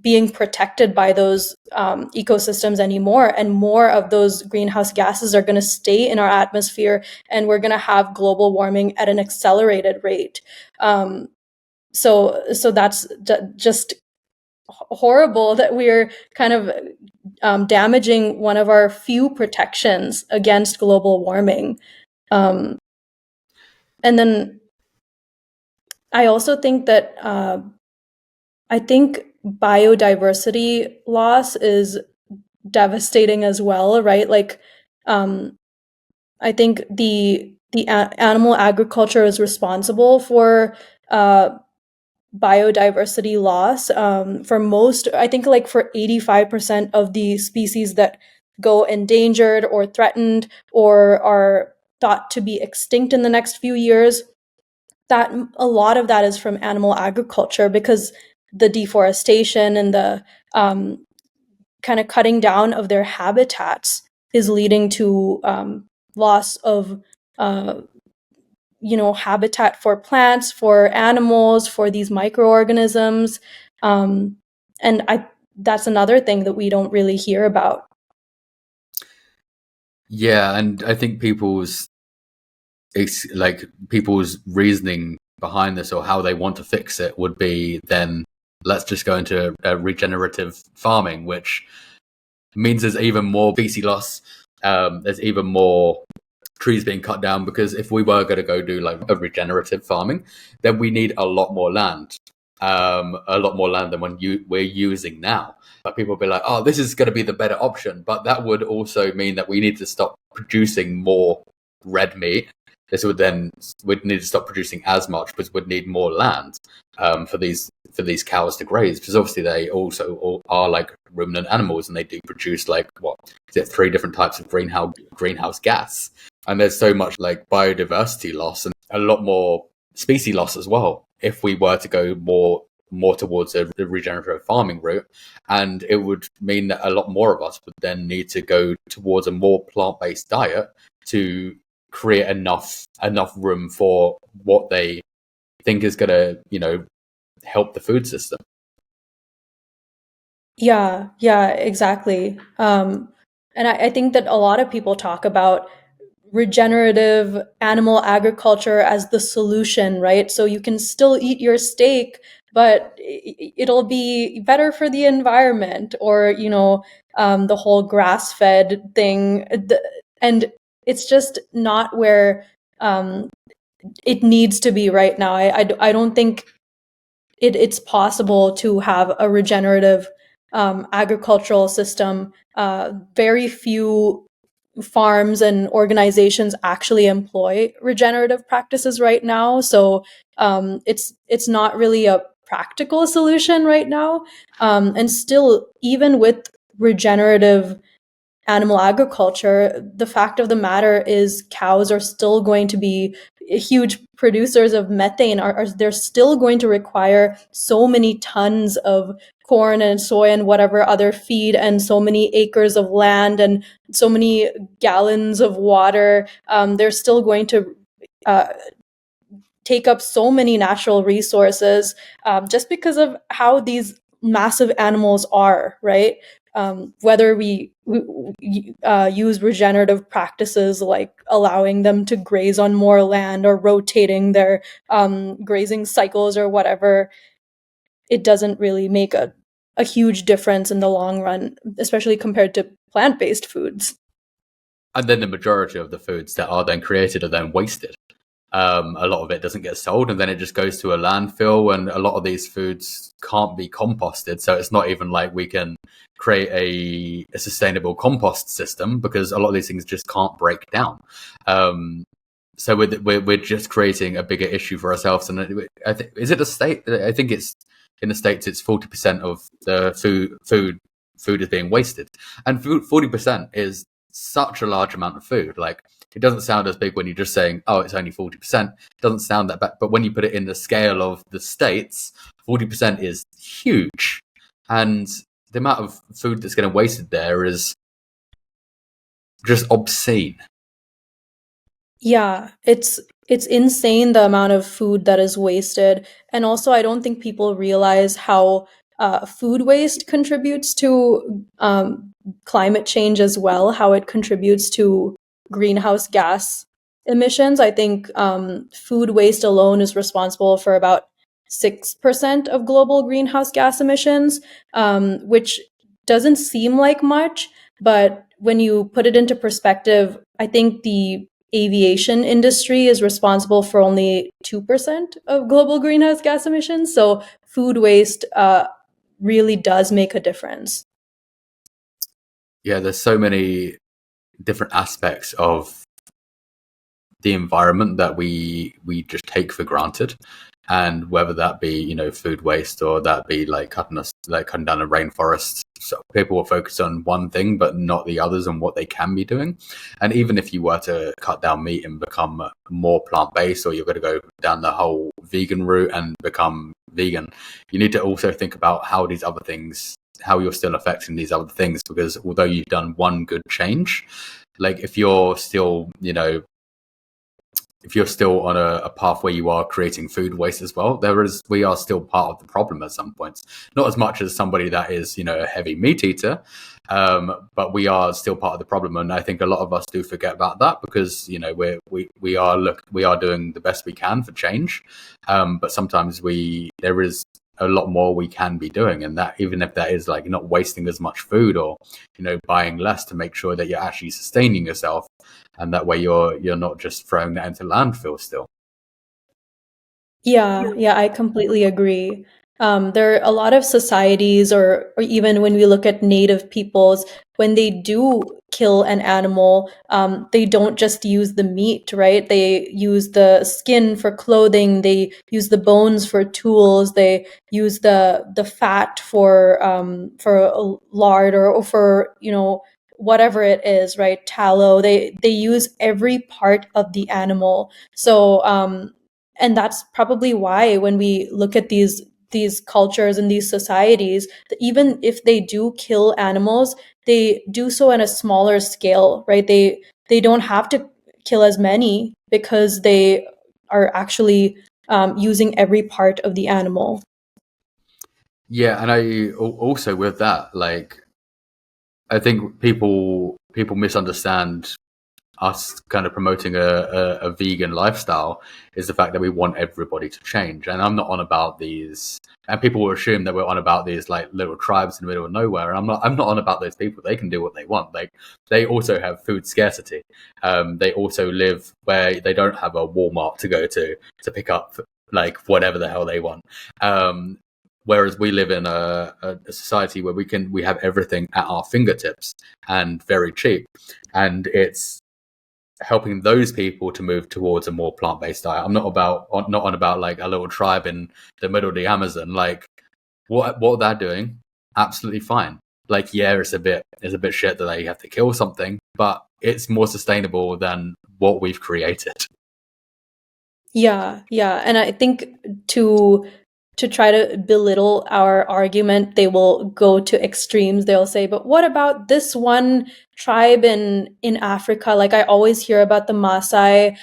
being protected by those ecosystems anymore, and more of those greenhouse gases are going to stay in our atmosphere, and we're going to have global warming at an accelerated rate. So that's just horrible that we're kind of damaging one of our few protections against global warming. And then I also think that I think biodiversity loss is devastating as well, right? Like, I think the animal agriculture is responsible for biodiversity loss. For most, I think like for 85% of the species that go endangered or threatened or are thought to be extinct in the next few years, that a lot of that is from animal agriculture, because the deforestation and the kind of cutting down of their habitats is leading to loss of habitat for plants, for animals, for these microorganisms. And that's another thing that we don't really hear about. Yeah, and I think people's reasoning behind this, or how they want to fix it, would be then let's just go into regenerative farming, which means there's even more species loss. There's even more trees being cut down, because if we were going to go do like a regenerative farming, then we need a lot more land. A lot more land than we're using now. But people will be like, oh, this is going to be the better option. But that would also mean that we need to stop producing more red meat. We'd need to stop producing as much, because we'd need more land for these cows to graze, because obviously they also all are like ruminant animals, and they do produce like 3 different types of greenhouse gas. And there's so much like biodiversity loss and a lot more species loss as well if we were to go more towards the regenerative farming route. And it would mean that a lot more of us would then need to go towards a more plant-based diet to create enough room for what they think is going to help the food system. Yeah, exactly. And I think that a lot of people talk about regenerative animal agriculture as the solution, right? So you can still eat your steak, but it'll be better for the environment, or the whole grass-fed thing. And it's just not where it needs to be right now. I don't think it's possible to have a regenerative agricultural system. Very few farms and organizations actually employ regenerative practices right now, so it's not really a practical solution right now. And still, even with regenerative animal agriculture, the fact of the matter is cows are still going to be huge producers of methane. They're still going to require so many tons of corn and soy and whatever other feed, and so many acres of land, and so many gallons of water. They're still going to take up so many natural resources, just because of how these massive animals are, right? Whether we use regenerative practices like allowing them to graze on more land, or rotating their grazing cycles, or whatever, it doesn't really make a huge difference in the long run, especially compared to plant-based foods. And then the majority of the foods that are then created are then wasted. A lot of it doesn't get sold, and then it just goes to a landfill, and a lot of these foods can't be composted. So it's not even like we can create a sustainable compost system, because a lot of these things just can't break down. So we're just creating a bigger issue for ourselves. And is it a state? I think it's In the States, it's 40% of the food is being wasted, and 40% is such a large amount of food. Like, it doesn't sound as big when you're just saying, "Oh, it's only 40%." It doesn't sound that bad, but when you put it in the scale of the States, 40% is huge, and the amount of food that's getting wasted there is just obscene. Yeah, it's insane the amount of food that is wasted. And also, I don't think people realize how food waste contributes to climate change as well, how it contributes to greenhouse gas emissions. I think food waste alone is responsible for about 6% of global greenhouse gas emissions, which doesn't seem like much, but when you put it into perspective, I think the aviation industry is responsible for only 2% of global greenhouse gas emissions. So food waste really does make a difference. Yeah, there's so many different aspects of the environment that we just take for granted, and whether that be food waste, or that be like cutting down a rainforest. So people will focus on one thing but not the others and what they can be doing. And even if you were to cut down meat and become more plant-based, or you're going to go down the whole vegan route and become vegan, you need to also think about how you're still affecting these other things. Because although you've done one good change, like if you're still on a path where you are creating food waste as well, we are still part of the problem at some points. Not as much as somebody that is, a heavy meat eater, but we are still part of the problem. And I think a lot of us do forget about that, because we are doing the best we can for change, but sometimes there is a lot more we can be doing, and that even if that is like not wasting as much food, or buying less, to make sure that you're actually sustaining yourself, and that way you're not just throwing that into landfill still. Yeah, I completely agree. There are a lot of societies, or even when we look at native peoples, when they do kill an animal, they don't just use the meat, right? They use the skin for clothing, they use the bones for tools, they use the fat for a lard, or for whatever it is, right? Tallow. They use every part of the animal. So and that's probably why when we look at these cultures and these societies, that even if they do kill animals, they do so in a smaller scale, right? They don't have to kill as many, because they are actually using every part of the animal. Yeah, and also with that, like, I think people misunderstand us kind of promoting a vegan lifestyle, is the fact that we want everybody to change. And I'm not on about these, and people will assume that we're on about these like little tribes in the middle of nowhere. And I'm not on about those people. They can do what they want. Like, they also have food scarcity. They also live where they don't have a Walmart to go to pick up like whatever the hell they want. Whereas we live in a society where we have everything at our fingertips and very cheap, and it's helping those people to move towards a more plant-based diet. I'm not on about like a little tribe in the middle of the Amazon. Like, what they're doing, absolutely fine. Like, yeah, it's a bit shit that they have to kill something, but it's more sustainable than what we've created. Yeah, and I think to try to belittle our argument, they will go to extremes. They'll say, "But what about this one tribe in Africa?" Like, I always hear about the Maasai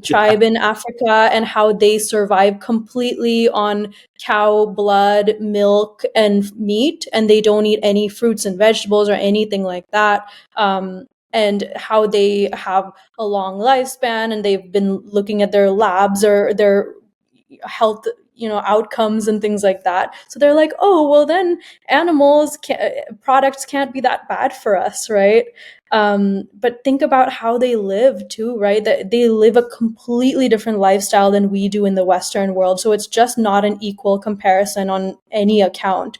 tribe in Africa, and how they survive completely on cow blood, milk, and meat, and they don't eat any fruits and vegetables or anything like that. And how they have a long lifespan, and they've been looking at their labs or their health outcomes and things like that. So they're like, oh well, then products can't be that bad for us, right? But think about how they live too, right? That they live a completely different lifestyle than we do in the Western world. So it's just not an equal comparison on any account.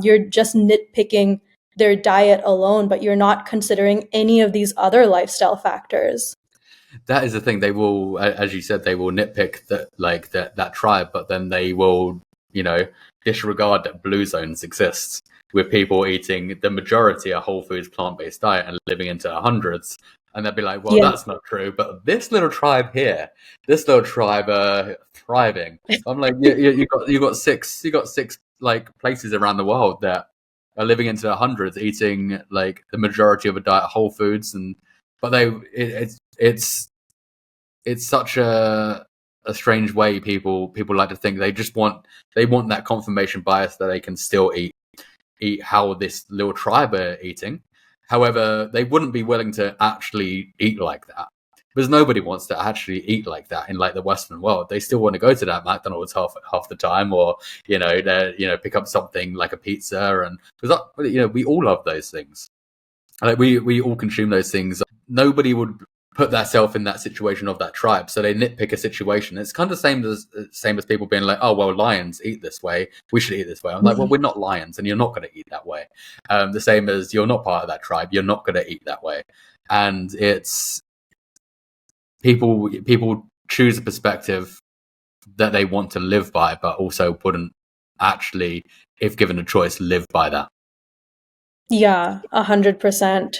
You're just nitpicking their diet alone, but you're not considering any of these other lifestyle factors. That is the thing. They will, as you said, they will nitpick that tribe, but then they will disregard that blue zones exist with people eating the majority a whole foods plant-based diet and living into the hundreds. And they'll be like, well, Yeah. that's not true. But this little tribe here, this little tribe thriving. I'm like, you got six like places around the world that are living into the hundreds, eating like the majority of a diet whole foods, but it's such a strange way people like to think. They want that confirmation bias that they can still eat how this little tribe are eating. However, they wouldn't be willing to actually eat like that, because nobody wants to actually eat like that in like the Western world. They still want to go to that McDonald's half the time, or pick up something like a pizza, and because we all love those things. Like we all consume those things. Nobody would put themselves in that situation of that tribe, so they nitpick a situation. It's kind of the same as people being like, oh well, lions eat this way, we should eat this way. I'm like, well, we're not lions, and you're not going to eat that way. The same as you're not part of that tribe, you're not going to eat that way. And it's people choose a perspective that they want to live by, but also wouldn't actually, if given a choice, live by that. Yeah, 100%.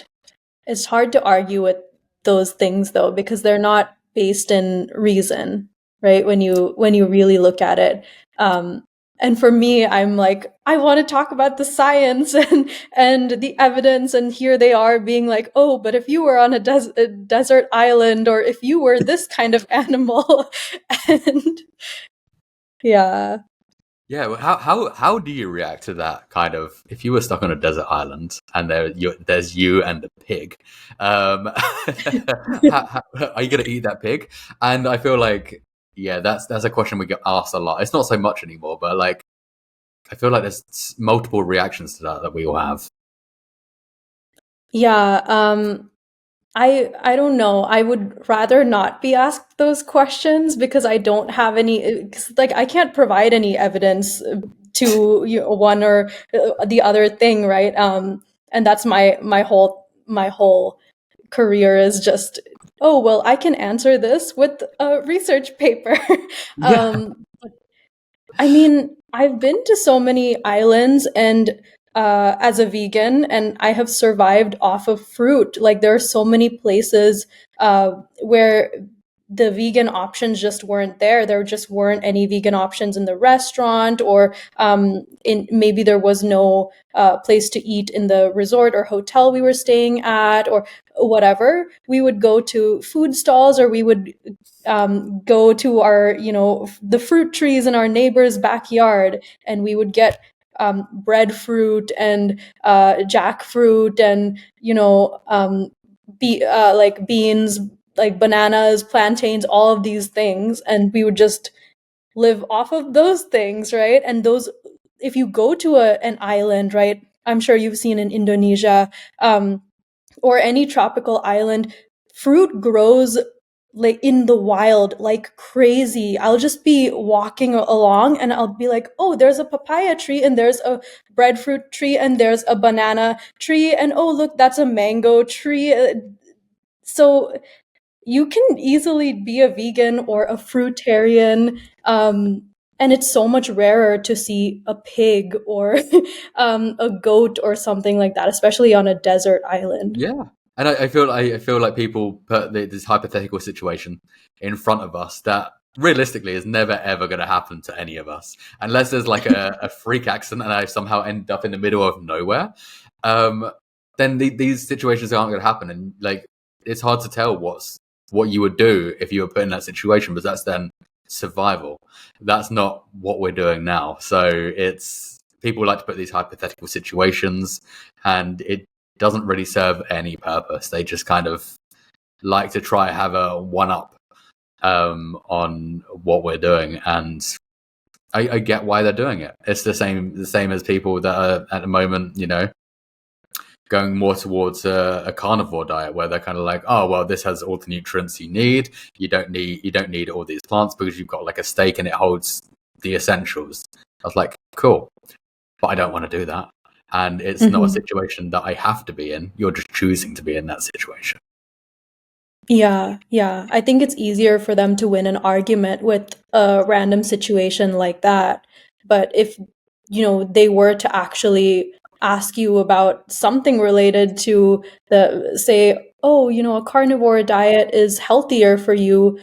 It's hard to argue with those things though, because they're not based in reason, right? When you really look at it. And for me, I'm like, I want to talk about the science and the evidence, and here they are being like, oh, but if you were on a desert island, or if you were this kind of animal, and yeah. Yeah, well, how do you react to that kind of, if you were stuck on a desert island and there's you and the pig, are you gonna eat that pig? And I feel like, yeah, that's a question we get asked a lot. It's not so much anymore, but like I feel like there's multiple reactions to that we all have. Yeah, I don't know. I would rather not be asked those questions because I don't have any, 'cause, like I can't provide any evidence to one or the other thing, right? And that's my whole career is just, oh well, I can answer this with a research paper. Yeah. um, I mean, I've been to so many islands and as a vegan, and I have survived off of fruit. Like there are so many places where the vegan options just weren't there. There just weren't any vegan options in the restaurant, or in maybe there was no place to eat in the resort or hotel we were staying at, or whatever. We would go to food stalls, or we would go to our, the fruit trees in our neighbor's backyard, and we would get breadfruit and jackfruit and, like beans, like bananas, plantains, all of these things. And we would just live off of those things, right? And those, if you go to an island, right? I'm sure you've seen in Indonesia, or any tropical island, fruit grows like in the wild like crazy. I'll just be walking along and I'll be like, oh, there's a papaya tree, and there's a breadfruit tree, and there's a banana tree, and oh look, that's a mango tree. So you can easily be a vegan or a fruitarian, and it's so much rarer to see a pig or a goat or something like that, especially on a desert island. Yeah, and I feel like people put this hypothetical situation in front of us that realistically is never ever going to happen to any of us, unless there's like a freak accident and I somehow end up in the middle of nowhere. Then these situations aren't going to happen, and like it's hard to tell what you would do if you were put in that situation, but that's then survival. That's not what we're doing now. So it's people like to put these hypothetical situations, and it doesn't really serve any purpose. They just kind of like to try have a one up on what we're doing, and I get why they're doing it. It's the same as people that are at the moment, going more towards a carnivore diet, where they're kind of like, oh well, this has all the nutrients you need. You don't need all these plants because you've got like a steak and it holds the essentials. I was like, cool, but I don't want to do that. And it's not a situation that I have to be in. You're just choosing to be in that situation. Yeah, yeah. I think it's easier for them to win an argument with a random situation like that. But if they were to actually ask you about something related to the, say, oh, a carnivore diet is healthier for you,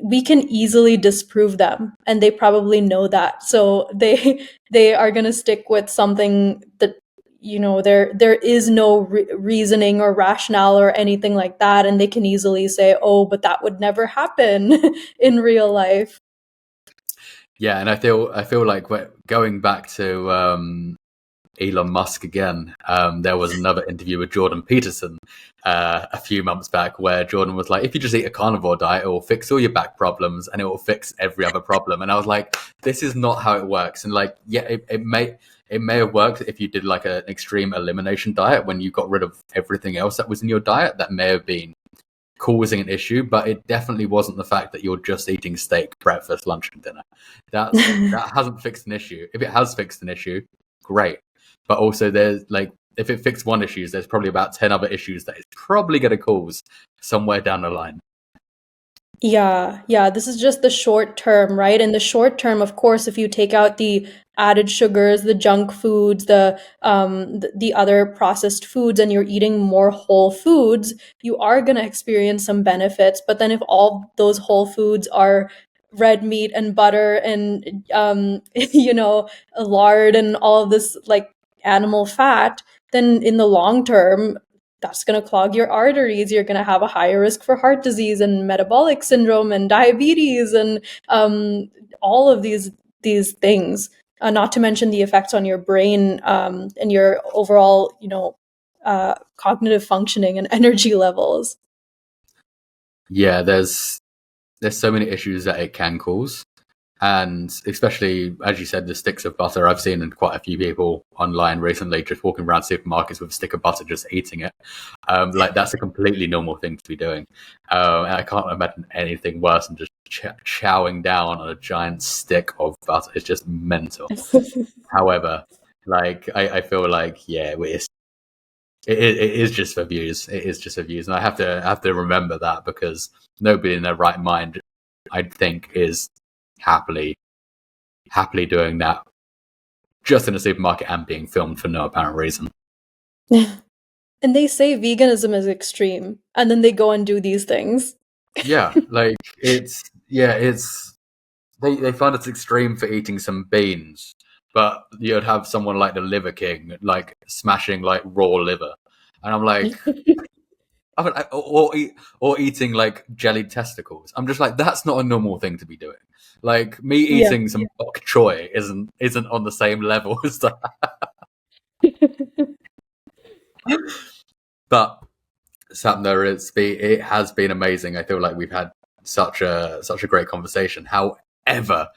we can easily disprove them, and they probably know that. So they are going to stick with something that there is no reasoning or rationale or anything like that, and they can easily say, oh, but that would never happen in real life. Yeah, and I feel like we're going back to Elon Musk again. There was another interview with Jordan Peterson a few months back where Jordan was like, if you just eat a carnivore diet, it will fix all your back problems and it will fix every other problem. And I was like, this is not how it works. And like, yeah, it may have worked if you did like an extreme elimination diet when you got rid of everything else that was in your diet. That may have been causing an issue, but it definitely wasn't the fact that you're just eating steak breakfast, lunch, and dinner. That hasn't fixed an issue. If it has fixed an issue, great. But also, there's like, if it fixed one issue, there's probably about 10 other issues that it's probably going to cause somewhere down the line. Yeah, this is just the short term, right? In the short term, of course, if you take out the added sugars, the junk foods, the other processed foods, and you're eating more whole foods, you are going to experience some benefits. But then if all those whole foods are red meat and butter and lard and all of this like animal fat, then in the long term, that's going to clog your arteries. You're going to have a higher risk for heart disease and metabolic syndrome and diabetes and all of these things. Not to mention the effects on your brain and your overall, cognitive functioning and energy levels. Yeah, there's so many issues that it can cause. And especially, as you said, the sticks of butter. I've seen quite a few people online recently just walking around supermarkets with a stick of butter, just eating it. Like that's a completely normal thing to be doing. And I can't imagine anything worse than just chowing down on a giant stick of butter. It's just mental. However, like I feel like, yeah, it is just for views. It is just for views, and I have to remember that because nobody in their right mind, I think, is happily doing that just in a supermarket and being filmed for no apparent reason. And they say veganism is extreme, and then they go and do these things. Yeah, like it's they find it's extreme for eating some beans, but you'd have someone like the Liver King like smashing like raw liver, and I'm like, or eating like jellied testicles. I'm just like, that's not a normal thing to be doing. Like me Yeah. eating some bok choy isn't on the same level as that. But Sapna, it has been amazing. I feel like we've had such a great conversation. However,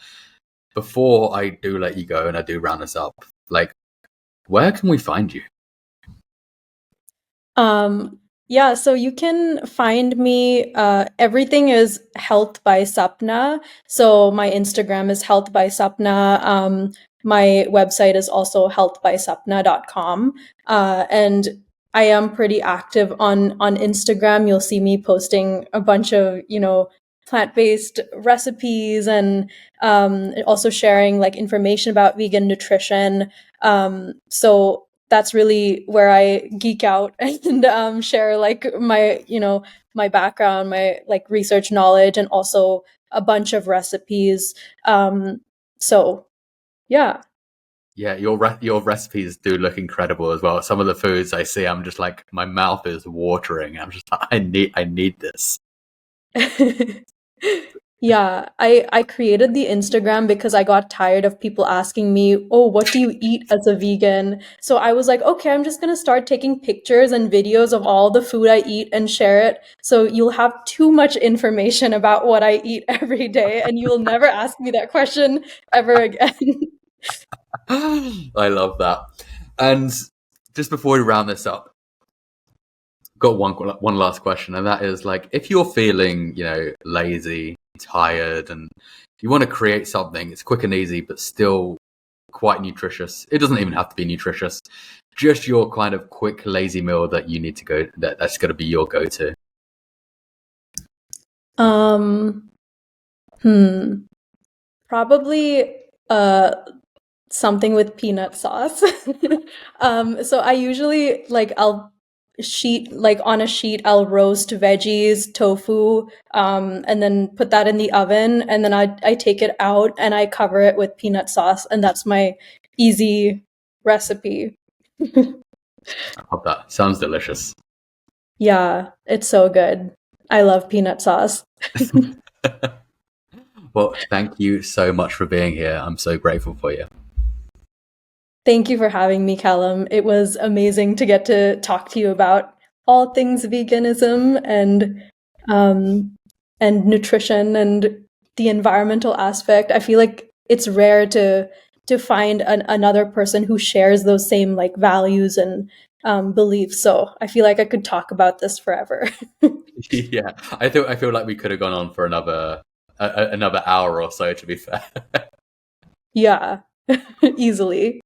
before I do let you go and I do round us up, like, where can we find you? Yeah, so you can find me. Everything is Health by Sapna. So my Instagram is Health by Sapna. My website is also healthbysapna.com. And I am pretty active on Instagram. You'll see me posting a bunch of, plant-based recipes and also sharing like information about vegan nutrition. So that's really where I geek out and share like my background, my like research knowledge, and also a bunch of recipes. So yeah. Yeah, your recipes do look incredible as well. Some of the foods I see, I'm just like, my mouth is watering. I'm just like, I need this. Yeah, I created the Instagram because I got tired of people asking me, "Oh, what do you eat as a vegan?" So I was like, "Okay, I'm just going to start taking pictures and videos of all the food I eat and share it. So you'll have too much information about what I eat every day and you'll never ask me that question ever again." I love that. And just before we round this up, got one last question, and that is like, if you're feeling, lazy, tired, and you want to create something, it's quick and easy, but still quite nutritious. It doesn't even have to be nutritious. Just your kind of quick, lazy meal that you need to go. That's going to be your go-to. Um, Probably Uh, something with peanut sauce. So I usually on a sheet I'll roast veggies, tofu, and then put that in the oven, and then I take it out and I cover it with peanut sauce, and that's my easy recipe. I love that. Sounds delicious. Yeah, it's so good. I love peanut sauce. Well, thank you so much for being here. I'm so grateful for you. Thank you for having me, Callum. It was amazing to get to talk to you about all things veganism um, and nutrition and the environmental aspect. I feel like it's rare to find another person who shares those same like values and beliefs. So I feel like I could talk about this forever. Yeah, I feel like we could have gone on for another hour or so. To be fair. Yeah, easily.